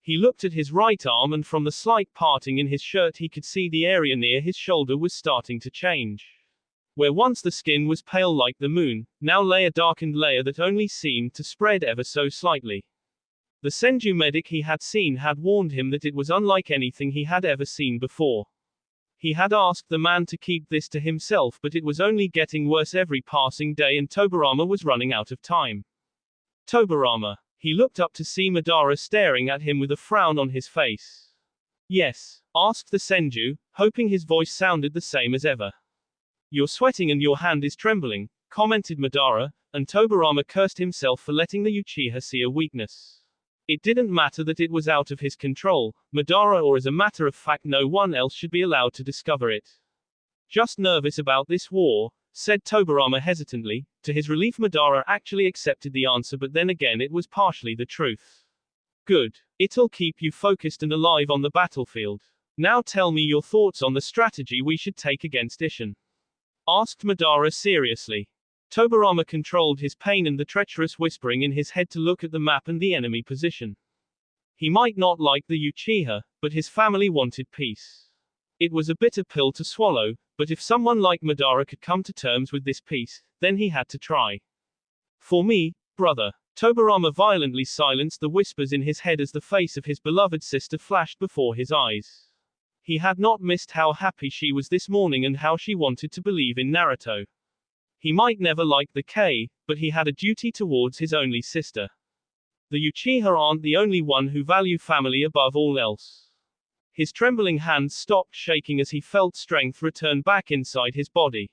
He looked at his right arm and from the slight parting in his shirt he could see the area near his shoulder was starting to change. Where once the skin was pale like the moon, now lay a darkened layer that only seemed to spread ever so slightly. The Senju medic he had seen had warned him that it was unlike anything he had ever seen before. He had asked the man to keep this to himself, but it was only getting worse every passing day and Tobirama was running out of time. Tobirama. He looked up to see Madara staring at him with a frown on his face. Yes? Asked the Senju, hoping his voice sounded the same as ever. You're sweating and your hand is trembling, commented Madara, and Tobirama cursed himself for letting the Uchiha see a weakness. It didn't matter that it was out of his control, Madara, or as a matter of fact no one else should be allowed to discover it. Just nervous about this war, said Tobirama hesitantly. To his relief Madara actually accepted the answer, but then again it was partially the truth. Good. It'll keep you focused and alive on the battlefield. Now tell me your thoughts on the strategy we should take against Isshin. Asked Madara seriously. Tobirama controlled his pain and the treacherous whispering in his head to look at the map and the enemy position. He might not like the Uchiha, but his family wanted peace. It was a bitter pill to swallow, but if someone like Madara could come to terms with this peace, then he had to try. For me, brother. Tobirama violently silenced the whispers in his head as the face of his beloved sister flashed before his eyes. He had not missed how happy she was this morning and how she wanted to believe in Naruto. He might never like the K, but he had a duty towards his only sister. The Uchiha aren't the only one who value family above all else. His trembling hands stopped shaking as he felt strength return back inside his body.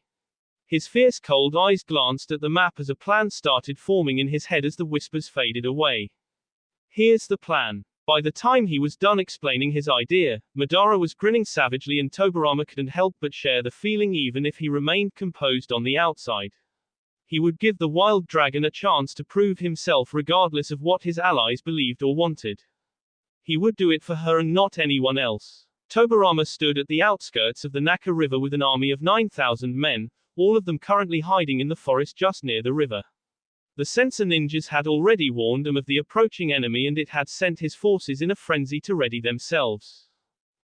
His fierce cold eyes glanced at the map as a plan started forming in his head as the whispers faded away. Here's the plan. By the time he was done explaining his idea, Madara was grinning savagely and Tobirama couldn't help but share the feeling even if he remained composed on the outside. He would give the wild dragon a chance to prove himself regardless of what his allies believed or wanted. He would do it for her and not anyone else. Tobirama stood at the outskirts of the Naka River with an army of 9,000 men, all of them currently hiding in the forest just near the river. The Sensor ninjas had already warned him of the approaching enemy and it had sent his forces in a frenzy to ready themselves.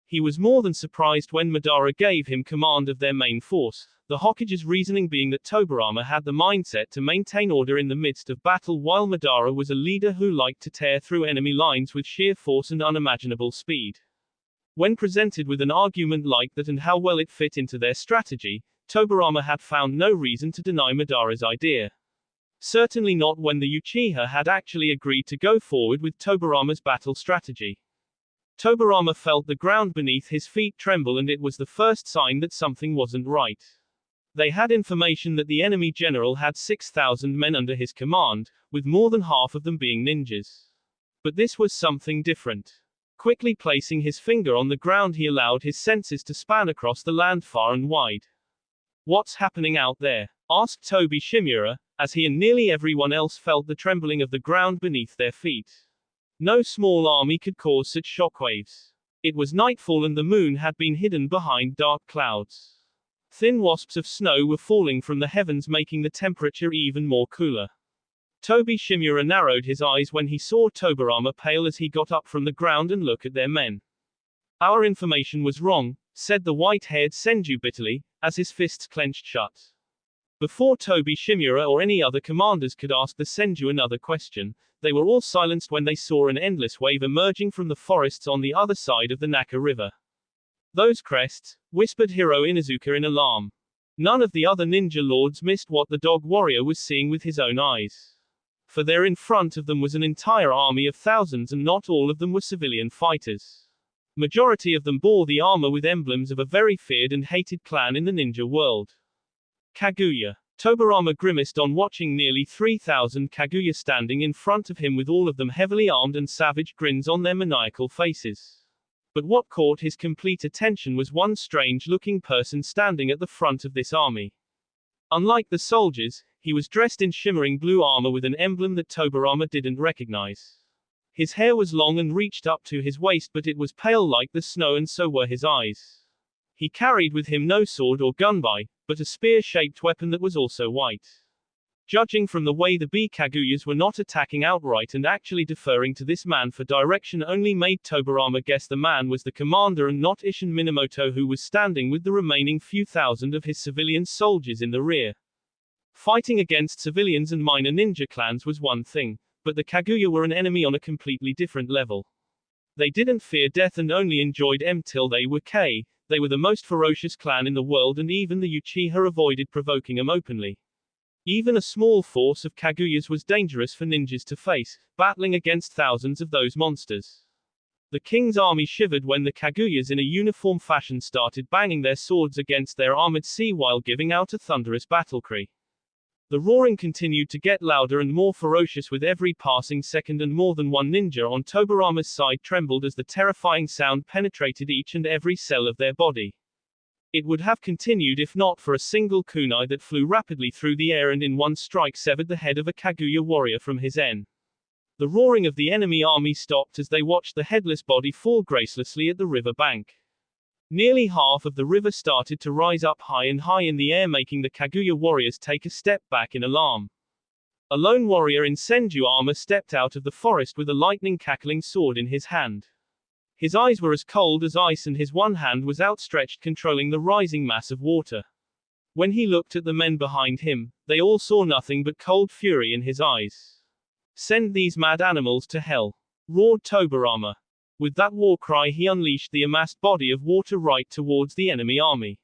He was more than surprised when Madara gave him command of their main force, the Hokage's reasoning being that Tobirama had the mindset to maintain order in the midst of battle while Madara was a leader who liked to tear through enemy lines with sheer force and unimaginable speed. When presented with an argument like that and how well it fit into their strategy, Tobirama had found no reason to deny Madara's idea. Certainly not when the Uchiha had actually agreed to go forward with Tobirama's battle strategy. Tobirama felt the ground beneath his feet tremble and it was the first sign that something wasn't right. They had information that the enemy general had 6,000 men under his command, with more than half of them being ninjas. But this was something different. Quickly placing his finger on the ground, he allowed his senses to span across the land far and wide. "What's happening out there?" asked Tobi Shimura, as he and nearly everyone else felt the trembling of the ground beneath their feet. No small army could cause such shockwaves. It was nightfall and the moon had been hidden behind dark clouds. Thin wasps of snow were falling from the heavens, making the temperature even more cooler. Tobi Shimura narrowed his eyes when he saw Tobirama pale as he got up from the ground and looked at their men. "Our information was wrong," said the white-haired Senju bitterly, as his fists clenched shut. Before Tobi Shimura or any other commanders could ask the Senju another question, they were all silenced when they saw an endless wave emerging from the forests on the other side of the Naka River. "Those crests," whispered Hiro Inuzuka in alarm. None of the other ninja lords missed what the dog warrior was seeing with his own eyes. For there in front of them was an entire army of thousands and not all of them were civilian fighters. Majority of them bore the armor with emblems of a very feared and hated clan in the ninja world. Kaguya. Tobirama grimaced on watching nearly 3,000 Kaguya standing in front of him with all of them heavily armed and savage grins on their maniacal faces. But what caught his complete attention was one strange-looking person standing at the front of this army. Unlike the soldiers, he was dressed in shimmering blue armor with an emblem that Tobirama didn't recognize. His hair was long and reached up to his waist, but it was pale like the snow and so were his eyes. He carried with him no sword or gunbai, but a spear-shaped weapon that was also white. Judging from the way the Kaguyas were not attacking outright and actually deferring to this man for direction only made Tobirama guess the man was the commander and not Isshin Minamoto, who was standing with the remaining few thousand of his civilian soldiers in the rear. Fighting against civilians and minor ninja clans was one thing, but the Kaguya were an enemy on a completely different level. They didn't fear death and only enjoyed till they were K. They were the most ferocious clan in the world and even the Uchiha avoided provoking them openly. Even a small force of Kaguyas was dangerous for ninjas to face, battling against thousands of those monsters. The king's army shivered when the Kaguyas in a uniform fashion started banging their swords against their armored sea while giving out a thunderous battle cry. The roaring continued to get louder and more ferocious with every passing second, and more than one ninja on Tobirama's side trembled as the terrifying sound penetrated each and every cell of their body. It would have continued if not for a single kunai that flew rapidly through the air and in one strike severed the head of a Kaguya warrior from his en. The roaring of the enemy army stopped as they watched the headless body fall gracelessly at the river bank. Nearly half of the river started to rise up high and high in the air, making the Kaguya warriors take a step back in alarm. A lone warrior in senju armor stepped out of the forest with a lightning cackling sword in his hand. His eyes were as cold as ice and his one hand was outstretched controlling the rising mass of water. When he looked at the men behind him, they all saw nothing but cold fury in his eyes. "Send these mad animals to hell," roared Tobirama. With that war cry he unleashed the amassed body of water right towards the enemy army.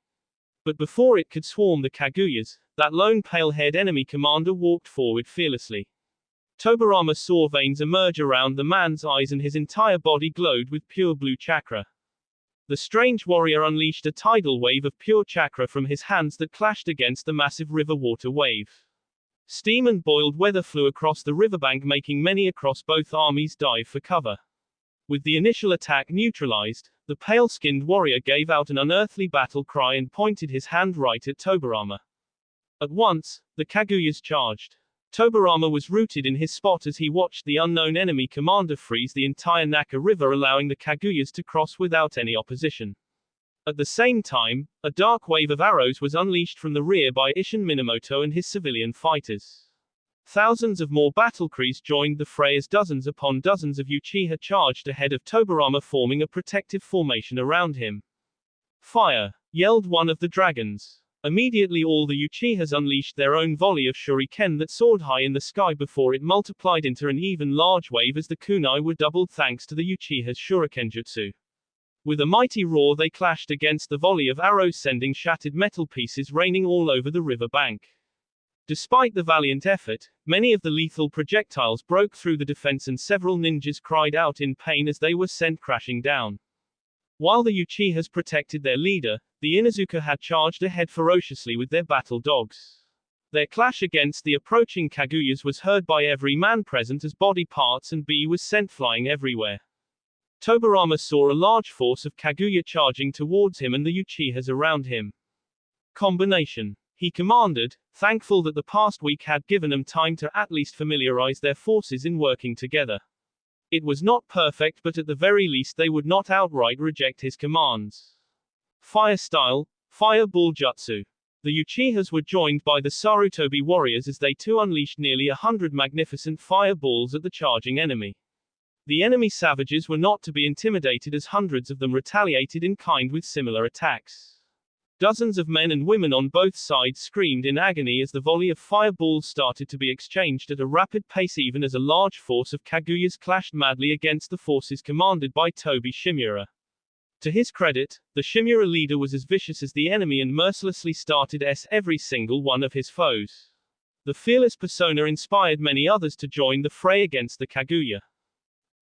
But before it could swarm the Kaguyas, that lone pale-haired enemy commander walked forward fearlessly. Tobirama saw veins emerge around the man's eyes and his entire body glowed with pure blue chakra. The strange warrior unleashed a tidal wave of pure chakra from his hands that clashed against the massive river water wave. Steam and boiled weather flew across the riverbank, making many across both armies dive for cover. With the initial attack neutralized, the pale-skinned warrior gave out an unearthly battle cry and pointed his hand right at Tobirama. At once, the Kaguyas charged. Tobirama was rooted in his spot as he watched the unknown enemy commander freeze the entire Naka River, allowing the Kaguyas to cross without any opposition. At the same time, a dark wave of arrows was unleashed from the rear by Isshin Minamoto and his civilian fighters. Thousands of more battle crews joined the fray as dozens upon dozens of Uchiha charged ahead of Tobirama, forming a protective formation around him. "Fire!" yelled one of the dragons. Immediately all the Uchihas unleashed their own volley of shuriken that soared high in the sky before it multiplied into an even large wave as the kunai were doubled thanks to the Uchiha's shurikenjutsu. With a mighty roar they clashed against the volley of arrows, sending shattered metal pieces raining all over the river bank. Despite the valiant effort, many of the lethal projectiles broke through the defense and several ninjas cried out in pain as they were sent crashing down. While the Uchihas protected their leader, the Inuzuka had charged ahead ferociously with their battle dogs. Their clash against the approaching Kaguyas was heard by every man present as body parts and bee was sent flying everywhere. Tobirama saw a large force of Kaguya charging towards him and the Uchihas around him. "Combination," he commanded, thankful that the past week had given them time to at least familiarize their forces in working together. It was not perfect, but at the very least they would not outright reject his commands. Fire style, fireball jutsu. The Uchihas were joined by the Sarutobi warriors as they too unleashed nearly 100 magnificent fireballs at the charging enemy. The enemy savages were not to be intimidated as hundreds of them retaliated in kind with similar attacks. Dozens of men and women on both sides screamed in agony as the volley of fireballs started to be exchanged at a rapid pace, even as a large force of Kaguyas clashed madly against the forces commanded by Tobi Shimura. To his credit, the Shimura leader was as vicious as the enemy and mercilessly started every single one of his foes. The fearless persona inspired many others to join the fray against the Kaguya.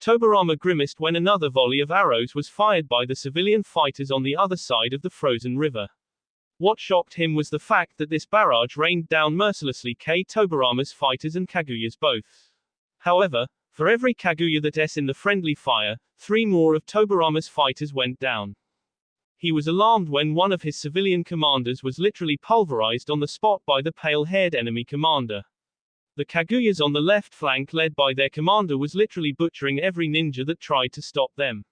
Tobirama grimaced when another volley of arrows was fired by the civilian fighters on the other side of the frozen river. What shocked him was the fact that this barrage rained down mercilessly Tobirama's fighters and Kaguyas both. However, for every Kaguya that's in the friendly fire, 3 more of Tobirama's fighters went down. He was alarmed when one of his civilian commanders was literally pulverized on the spot by the pale-haired enemy commander. The Kaguyas on the left flank, led by their commander, was literally butchering every ninja that tried to stop them.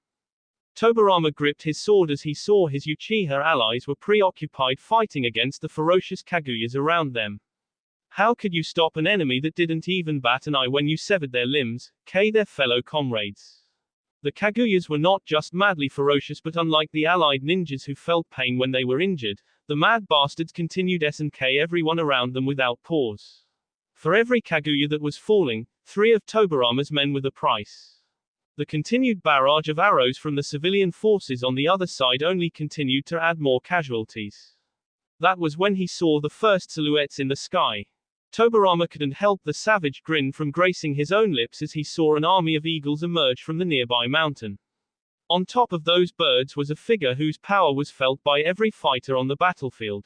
Tobirama gripped his sword as he saw his Uchiha allies were preoccupied fighting against the ferocious Kaguyas around them. How could you stop an enemy that didn't even bat an eye when you severed their limbs, their fellow comrades? The Kaguyas were not just madly ferocious, but unlike the allied ninjas who felt pain when they were injured, the mad bastards continued S&K everyone around them without pause. For every Kaguya that was falling, 3 of Tobirama's men were the price. The continued barrage of arrows from the civilian forces on the other side only continued to add more casualties. That was when he saw the first silhouettes in the sky. Tobirama couldn't help the savage grin from gracing his own lips as he saw an army of eagles emerge from the nearby mountain. On top of those birds was a figure whose power was felt by every fighter on the battlefield.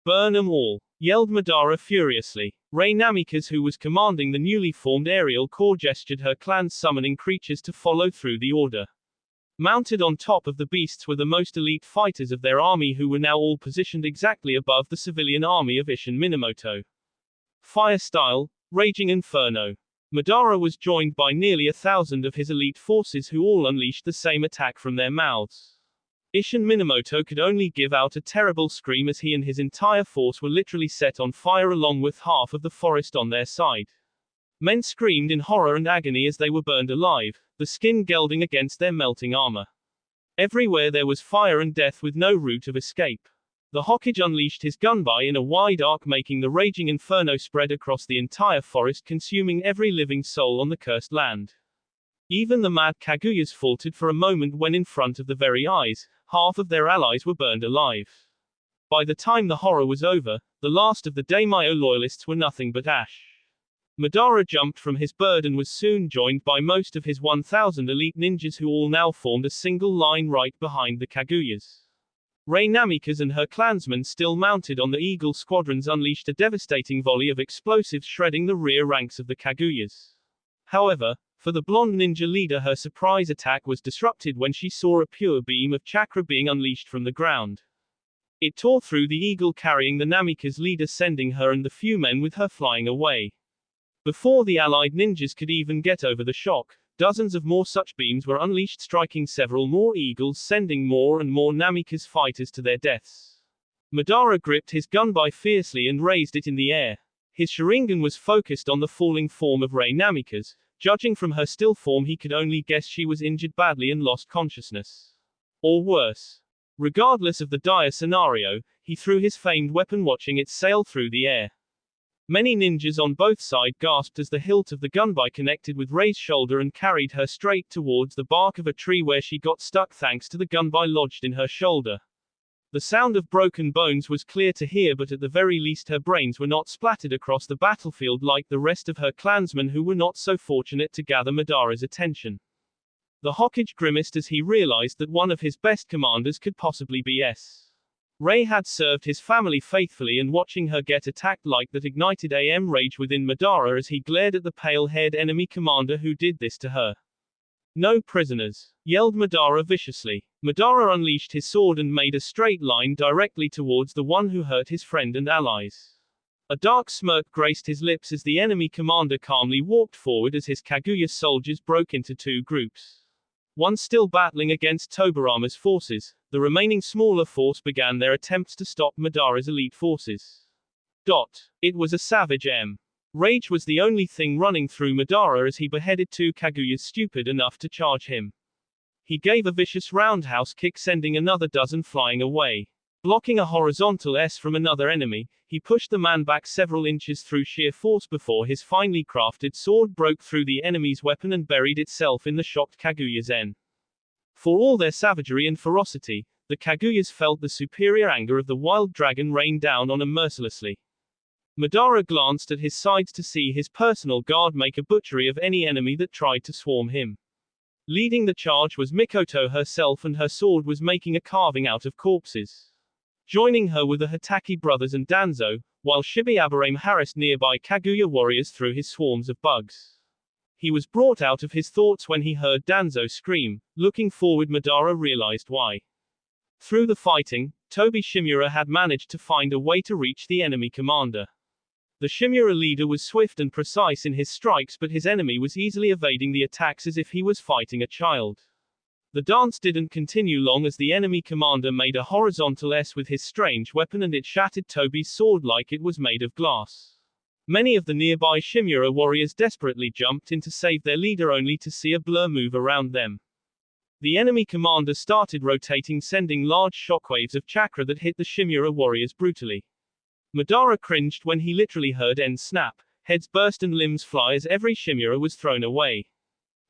"Burn 'em all!" yelled Madara furiously. Rei Namikaze, who was commanding the newly formed aerial corps, gestured her clan's summoning creatures to follow through the order. Mounted on top of the beasts were the most elite fighters of their army, who were now all positioned exactly above the civilian army of Isshin Minamoto. Fire style, Raging Inferno. Madara was joined by nearly 1,000 of his elite forces who all unleashed the same attack from their mouths. Isshin Minamoto could only give out a terrible scream as he and his entire force were literally set on fire along with half of the forest on their side. Men screamed in horror and agony as they were burned alive, the skin gelding against their melting armor. Everywhere there was fire and death with no route of escape. The Hokage unleashed his gunbai in a wide arc, making the raging inferno spread across the entire forest, consuming every living soul on the cursed land. Even the mad Kaguyas faltered for a moment when in front of the very eyes, half of their allies were burned alive. By the time the horror was over, the last of the Daimyo loyalists were nothing but ash. Madara jumped from his bird and was soon joined by most of his 1,000 elite ninjas, who all now formed a single line right behind the Kaguyas. Rei Namikaze and her clansmen, still mounted on the Eagle squadrons, unleashed a devastating volley of explosives, shredding the rear ranks of the Kaguyas. However, for the blonde ninja leader, her surprise attack was disrupted when she saw a pure beam of chakra being unleashed from the ground. It tore through the Eagle, carrying the Namikaze leader, sending her and the few men with her flying away. Before the allied ninjas could even get over the shock, dozens of more such beams were unleashed, striking several more Eagles, sending more and more Namikaze fighters to their deaths. Madara gripped his gunbai fiercely and raised it in the air. His Sharingan was focused on the falling form of Rei Namikaze. Judging from her still form, he could only guess she was injured badly and lost consciousness. Or worse. Regardless of the dire scenario, he threw his famed weapon, watching it sail through the air. Many ninjas on both sides gasped as the hilt of the gunbai connected with Rei's shoulder and carried her straight towards the bark of a tree, where she got stuck thanks to the gunbai lodged in her shoulder. The sound of broken bones was clear to hear, but at the very least her brains were not splattered across the battlefield like the rest of her clansmen, who were not so fortunate to gather Madara's attention. The Hokage grimaced as he realized that one of his best commanders could possibly be Rei had served his family faithfully, and watching her get attacked like that ignited rage within Madara as he glared at the pale-haired enemy commander who did this to her. "No prisoners!" yelled Madara viciously. Madara unleashed his sword and made a straight line directly towards the one who hurt his friend and allies. A dark smirk graced his lips as the enemy commander calmly walked forward as his Kaguya soldiers broke into two groups. One still battling against Tobirama's forces, the remaining smaller force began their attempts to stop Madara's elite forces. It was a savage rage was the only thing running through Madara as he beheaded two Kaguyas stupid enough to charge him. He gave a vicious roundhouse kick, sending another dozen flying away. Blocking a horizontal S from another enemy, he pushed the man back several inches through sheer force before his finely crafted sword broke through the enemy's weapon and buried itself in the shocked Kaguya's en. For all their savagery and ferocity, the Kaguyas felt the superior anger of the wild dragon rain down on them mercilessly. Madara glanced at his sides to see his personal guard make a butchery of any enemy that tried to swarm him. Leading the charge was Mikoto herself, and her sword was making a carving out of corpses. Joining her were the Hatake brothers and Danzo, while Shibuyabarame harassed nearby Kaguya warriors through his swarms of bugs. He was brought out of his thoughts when he heard Danzo scream. Looking forward, Madara realized why. Through the fighting, Tobi Shimura had managed to find a way to reach the enemy commander. The Shimura leader was swift and precise in his strikes, but his enemy was easily evading the attacks as if he was fighting a child. The dance didn't continue long as the enemy commander made a horizontal S with his strange weapon and it shattered Tobi's sword like it was made of glass. Many of the nearby Shimura warriors desperately jumped in to save their leader, only to see a blur move around them. The enemy commander started rotating, sending large shockwaves of chakra that hit the Shimura warriors brutally. Madara cringed when he literally heard ends snap, heads burst and limbs fly as every Shimura was thrown away.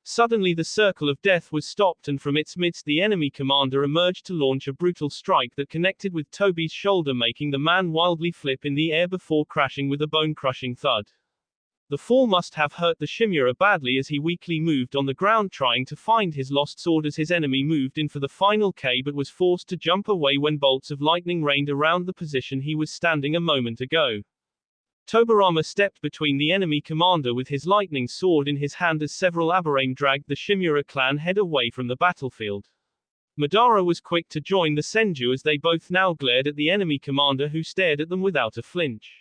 Suddenly the circle of death was stopped, and from its midst the enemy commander emerged to launch a brutal strike that connected with Tobi's shoulder, making the man wildly flip in the air before crashing with a bone-crushing thud. The fall must have hurt the Shimura badly as he weakly moved on the ground trying to find his lost sword as his enemy moved in for the final K, but was forced to jump away when bolts of lightning rained around the position he was standing a moment ago. Tobirama stepped between the enemy commander with his lightning sword in his hand as several Aburame dragged the Shimura clan head away from the battlefield. Madara was quick to join the Senju as they both now glared at the enemy commander, who stared at them without a flinch.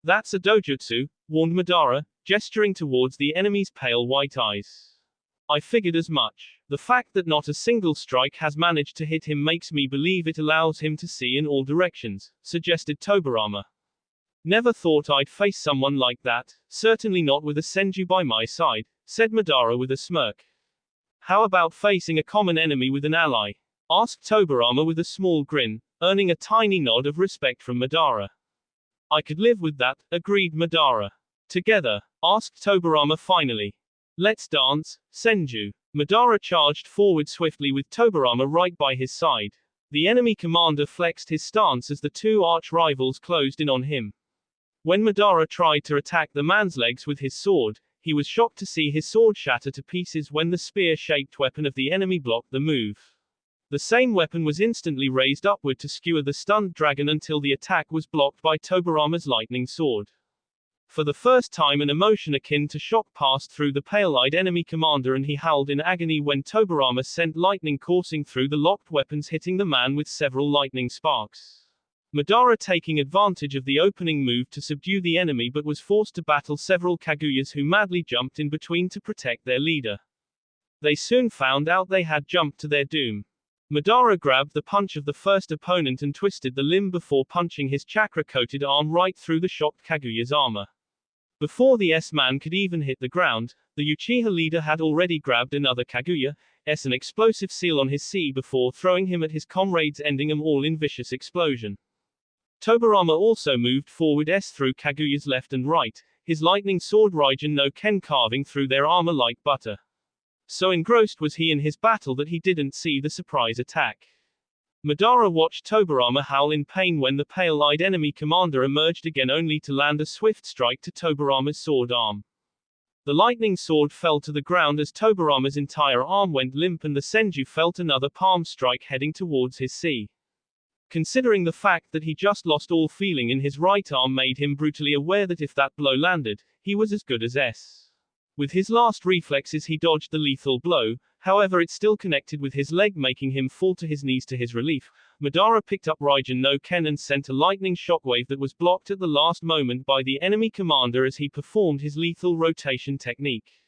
"That's a dojutsu," warned Madara, gesturing towards the enemy's pale white eyes. "I figured as much. The fact that not a single strike has managed to hit him makes me believe it allows him to see in all directions," suggested Tobirama. Never thought I'd face someone like that, certainly not with a senju by my side, said Madara with a smirk. How about facing a common enemy with an ally? Asked Tobirama with a small grin, earning a tiny nod of respect from Madara. I could live with that, agreed Madara. Together, asked Tobirama finally. Let's dance, Senju. Madara charged forward swiftly with Tobirama right by his side. The enemy commander flexed his stance as the two arch-rivals closed in on him. When Madara tried to attack the man's legs with his sword, he was shocked to see his sword shatter to pieces when the spear-shaped weapon of the enemy blocked the move. The same weapon was instantly raised upward to skewer the stunned dragon until the attack was blocked by Tobirama's lightning sword. For the first time an emotion akin to shock passed through the pale-eyed enemy commander and he howled in agony when Tobirama sent lightning coursing through the locked weapons hitting the man with several lightning sparks. Madara taking advantage of the opening move to subdue the enemy but was forced to battle several Kaguyas who madly jumped in between to protect their leader. They soon found out they had jumped to their doom. Madara grabbed the punch of the first opponent and twisted the limb before punching his chakra-coated arm right through the shocked Kaguya's armor. Before the S-man could even hit the ground, the Uchiha leader had already grabbed another Kaguya, an explosive seal on his C before throwing him at his comrades ending them all in vicious explosion. Tobirama also moved forward through Kaguya's left and right, his lightning sword Raijin no Ken carving through their armor like butter. So engrossed was he in his battle that he didn't see the surprise attack. Madara watched Tobirama howl in pain when the pale-eyed enemy commander emerged again only to land a swift strike to Tobirama's sword arm. The lightning sword fell to the ground as Tobirama's entire arm went limp and the Senju felt another palm strike heading towards his C. Considering the fact that he just lost all feeling in his right arm made him brutally aware that if that blow landed, he was as good as S. With his last reflexes he dodged the lethal blow, however it still connected with his leg making him fall to his knees to his relief. Madara picked up Raijin no Ken and sent a lightning shockwave that was blocked at the last moment by the enemy commander as he performed his lethal rotation technique.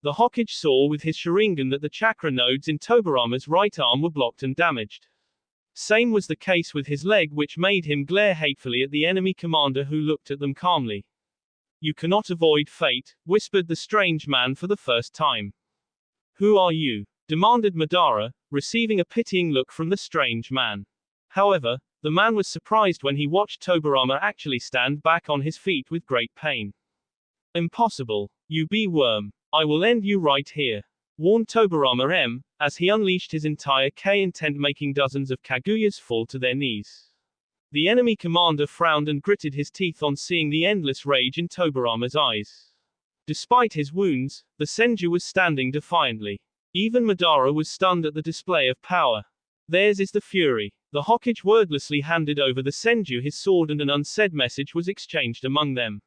The Hokage saw with his Sharingan that the chakra nodes in Tobirama's right arm were blocked and damaged. Same was the case with his leg which made him glare hatefully at the enemy commander who looked at them calmly. You cannot avoid fate, whispered the strange man for the first time. Who are you? Demanded Madara, receiving a pitying look from the strange man. However, the man was surprised when he watched Tobirama actually stand back on his feet with great pain. Impossible. You be worm. I will end you right here. Warned Tobirama as he unleashed his entire K intent making dozens of Kaguyas fall to their knees. The enemy commander frowned and gritted his teeth on seeing the endless rage in Tobirama's eyes. Despite his wounds, the Senju was standing defiantly. Even Madara was stunned at the display of power. Theirs is the fury. The Hokage wordlessly handed over the Senju his sword and an unsaid message was exchanged among them.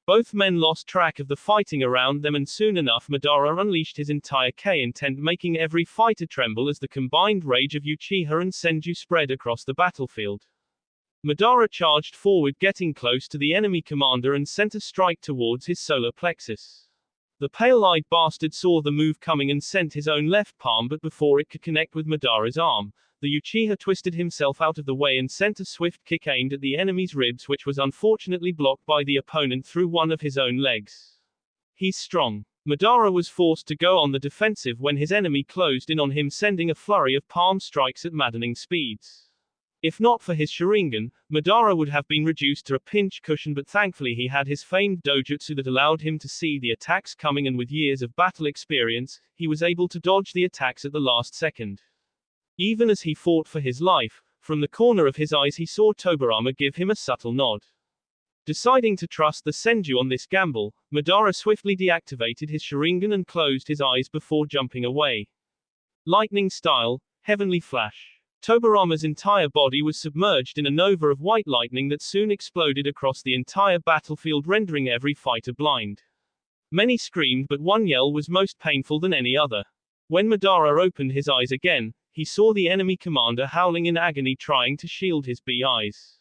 Both men lost track of the fighting around them and soon enough Madara unleashed his entire K intent making every fighter tremble as the combined rage of Uchiha and Senju spread across the battlefield. Madara charged forward getting close to the enemy commander and sent a strike towards his solar plexus. The pale-eyed bastard saw the move coming and sent his own left palm but before it could connect with Madara's arm, the Uchiha twisted himself out of the way and sent a swift kick aimed at the enemy's ribs which was unfortunately blocked by the opponent through one of his own legs. He's strong. Madara was forced to go on the defensive when his enemy closed in on him sending a flurry of palm strikes at maddening speeds. If not for his Sharingan, Madara would have been reduced to a pinch cushion but thankfully he had his famed dojutsu that allowed him to see the attacks coming and with years of battle experience, he was able to dodge the attacks at the last second. Even as he fought for his life, from the corner of his eyes he saw Tobirama give him a subtle nod. Deciding to trust the Senju on this gamble, Madara swiftly deactivated his Sharingan and closed his eyes before jumping away. Lightning style, heavenly flash. Tobirama's entire body was submerged in a nova of white lightning that soon exploded across the entire battlefield rendering every fighter blind. Many screamed but one yell was most painful than any other. When Madara opened his eyes again, he saw the enemy commander howling in agony trying to shield his eyes.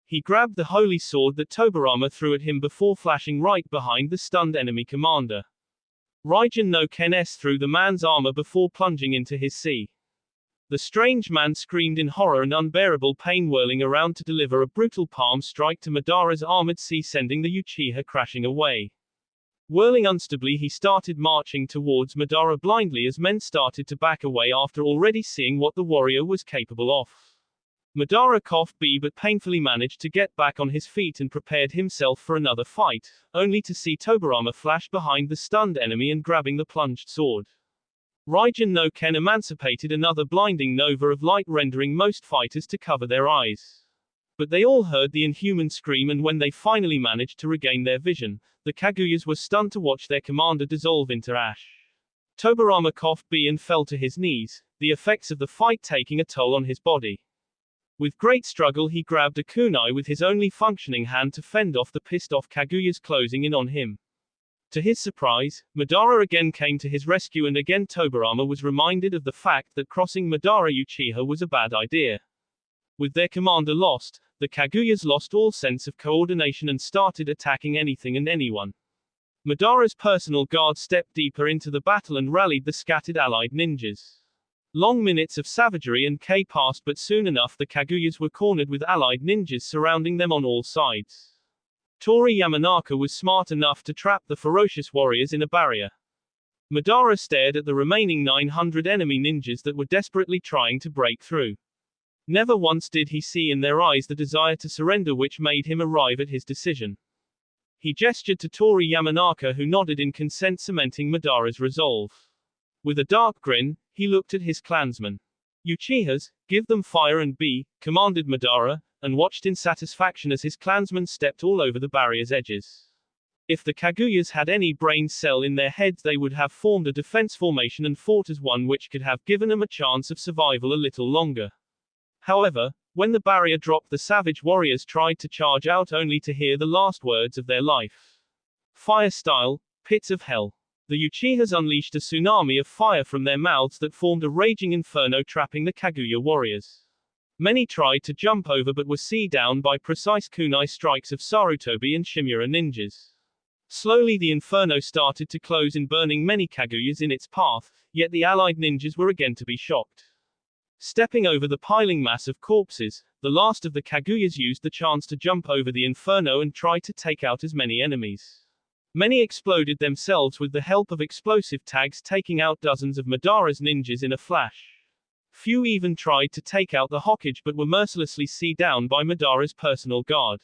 He grabbed the holy sword that Tobirama threw at him before flashing right behind the stunned enemy commander. Raijin no Ken through the man's armor before plunging into his C. The strange man screamed in horror and unbearable pain, whirling around to deliver a brutal palm strike to Madara's armored sea, sending the Uchiha crashing away. Whirling unstably, he started marching towards Madara blindly as men started to back away after already seeing what the warrior was capable of. Madara coughed but painfully managed to get back on his feet and prepared himself for another fight, only to see Tobirama flash behind the stunned enemy and grabbing the plunged sword. Raijin no Ken emancipated another blinding nova of light, rendering most fighters to cover their eyes. But they all heard the inhuman scream, and when they finally managed to regain their vision, the Kaguyas were stunned to watch their commander dissolve into ash. Tobirama coughed and fell to his knees, the effects of the fight taking a toll on his body. With great struggle he grabbed a kunai with his only functioning hand to fend off the pissed-off Kaguyas closing in on him. To his surprise, Madara again came to his rescue, and again Tobirama was reminded of the fact that crossing Madara Uchiha was a bad idea. With their commander lost, the Kaguyas lost all sense of coordination and started attacking anything and anyone. Madara's personal guard stepped deeper into the battle and rallied the scattered allied ninjas. Long minutes of savagery and passed, but soon enough the Kaguyas were cornered with allied ninjas surrounding them on all sides. Tori Yamanaka was smart enough to trap the ferocious warriors in a barrier. Madara stared at the remaining 900 enemy ninjas that were desperately trying to break through. Never once did he see in their eyes the desire to surrender which made him arrive at his decision. He gestured to Tori Yamanaka, who nodded in consent, cementing Madara's resolve. With a dark grin, he looked at his clansmen. Uchihas, give them fire and commanded Madara, and watched in satisfaction as his clansmen stepped all over the barrier's edges. If the Kaguyas had any brain cell in their heads, they would have formed a defense formation and fought as one, which could have given them a chance of survival a little longer. However, when the barrier dropped, the savage warriors tried to charge out, only to hear the last words of their life. Fire style, pits of hell. The Uchihas unleashed a tsunami of fire from their mouths that formed a raging inferno, trapping the Kaguya warriors. Many tried to jump over but were seized down by precise kunai strikes of Sarutobi and Shimura ninjas. Slowly the inferno started to close in, burning many Kaguyas in its path, yet the allied ninjas were again to be shocked. Stepping over the piling mass of corpses, the last of the Kaguyas used the chance to jump over the inferno and try to take out as many enemies. Many exploded themselves with the help of explosive tags, taking out dozens of Madara's ninjas in a flash. Few even tried to take out the Hokage but were mercilessly seized down by Madara's personal guard.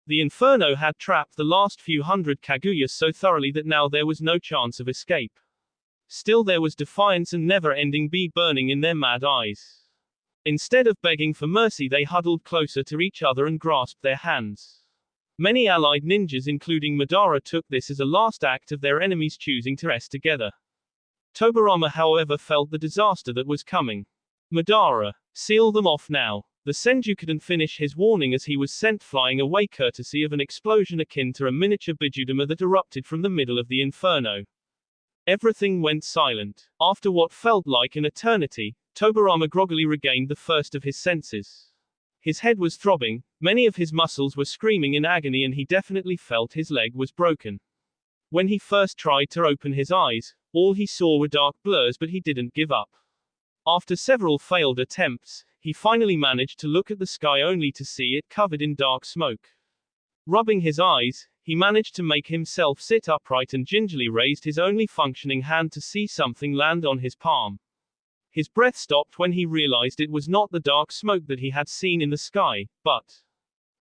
The inferno had trapped the last few hundred Kaguyas so thoroughly that now there was no chance of escape. Still there was defiance and never-ending burning in their mad eyes. Instead of begging for mercy, they huddled closer to each other and grasped their hands. Many allied ninjas, including Madara, took this as a last act of their enemies choosing to rest together. Tobirama, however, felt the disaster that was coming. Madara, seal them off now. The Senju couldn't finish his warning as he was sent flying away courtesy of an explosion akin to a miniature Bijudama that erupted from the middle of the inferno. Everything went silent. After what felt like an eternity, Tobirama groggily regained the first of his senses. His head was throbbing, many of his muscles were screaming in agony, and he definitely felt his leg was broken. When he first tried to open his eyes, all he saw were dark blurs, but he didn't give up. After several failed attempts, he finally managed to look at the sky, only to see it covered in dark smoke. Rubbing his eyes, he managed to make himself sit upright and gingerly raised his only functioning hand to see something land on his palm. His breath stopped when he realized it was not the dark smoke that he had seen in the sky, but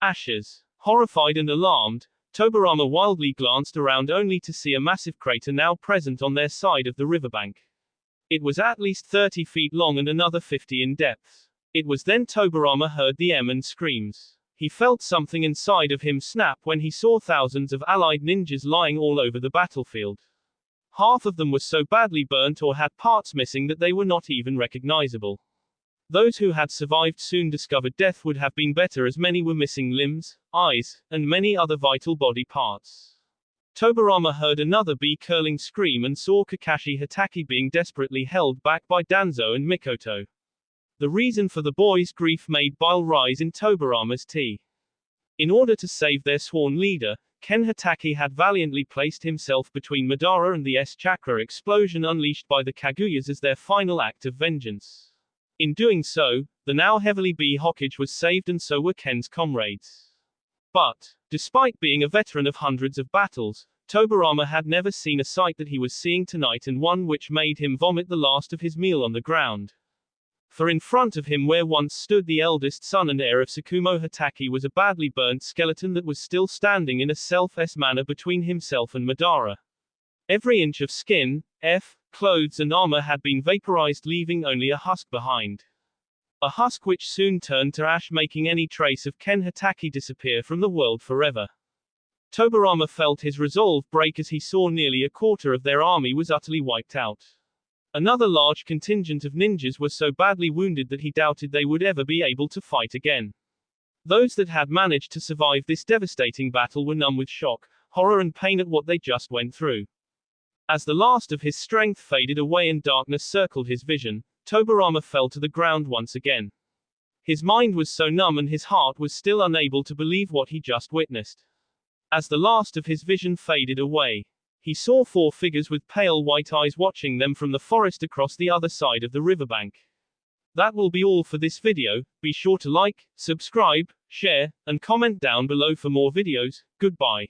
ashes. Horrified and alarmed, Tobirama wildly glanced around, only to see a massive crater now present on their side of the riverbank. It was at least 30 feet long and another 50 in depth. It was then Tobirama heard the and screams. He felt something inside of him snap when he saw thousands of allied ninjas lying all over the battlefield. Half of them were so badly burnt or had parts missing that they were not even recognizable. Those who had survived soon discovered death would have been better, as many were missing limbs, eyes, and many other vital body parts. Tobirama heard another curling scream and saw Kakashi Hatake being desperately held back by Danzo and Mikoto. The reason for the boys' grief made bile rise in Tobirama's tea. In order to save their sworn leader, Ken Hatake had valiantly placed himself between Madara and the S-chakra explosion unleashed by the Kaguyas as their final act of vengeance. In doing so, the now heavily B Hokage was saved and so were Ken's comrades. But, despite being a veteran of hundreds of battles, Tobirama had never seen a sight that he was seeing tonight, and one which made him vomit the last of his meal on the ground. For in front of him, where once stood the eldest son and heir of Tsukumo Hatake, was a badly burnt skeleton that was still standing in a self-s manner between himself and Madara. Every inch of skin, clothes and armor had been vaporized, leaving only a husk behind. A husk which soon turned to ash, making any trace of Ken Hatake disappear from the world forever. Tobirama felt his resolve break as he saw nearly a quarter of their army was utterly wiped out. Another large contingent of ninjas were so badly wounded that he doubted they would ever be able to fight again. Those that had managed to survive this devastating battle were numb with shock, horror and pain at what they just went through. As the last of his strength faded away and darkness circled his vision, Tobirama fell to the ground once again. His mind was so numb and his heart was still unable to believe what he just witnessed. As the last of his vision faded away, he saw 4 figures with pale white eyes watching them from the forest across the other side of the riverbank. That will be all for this video. Be sure to like, subscribe, share, and comment down below for more videos. Goodbye.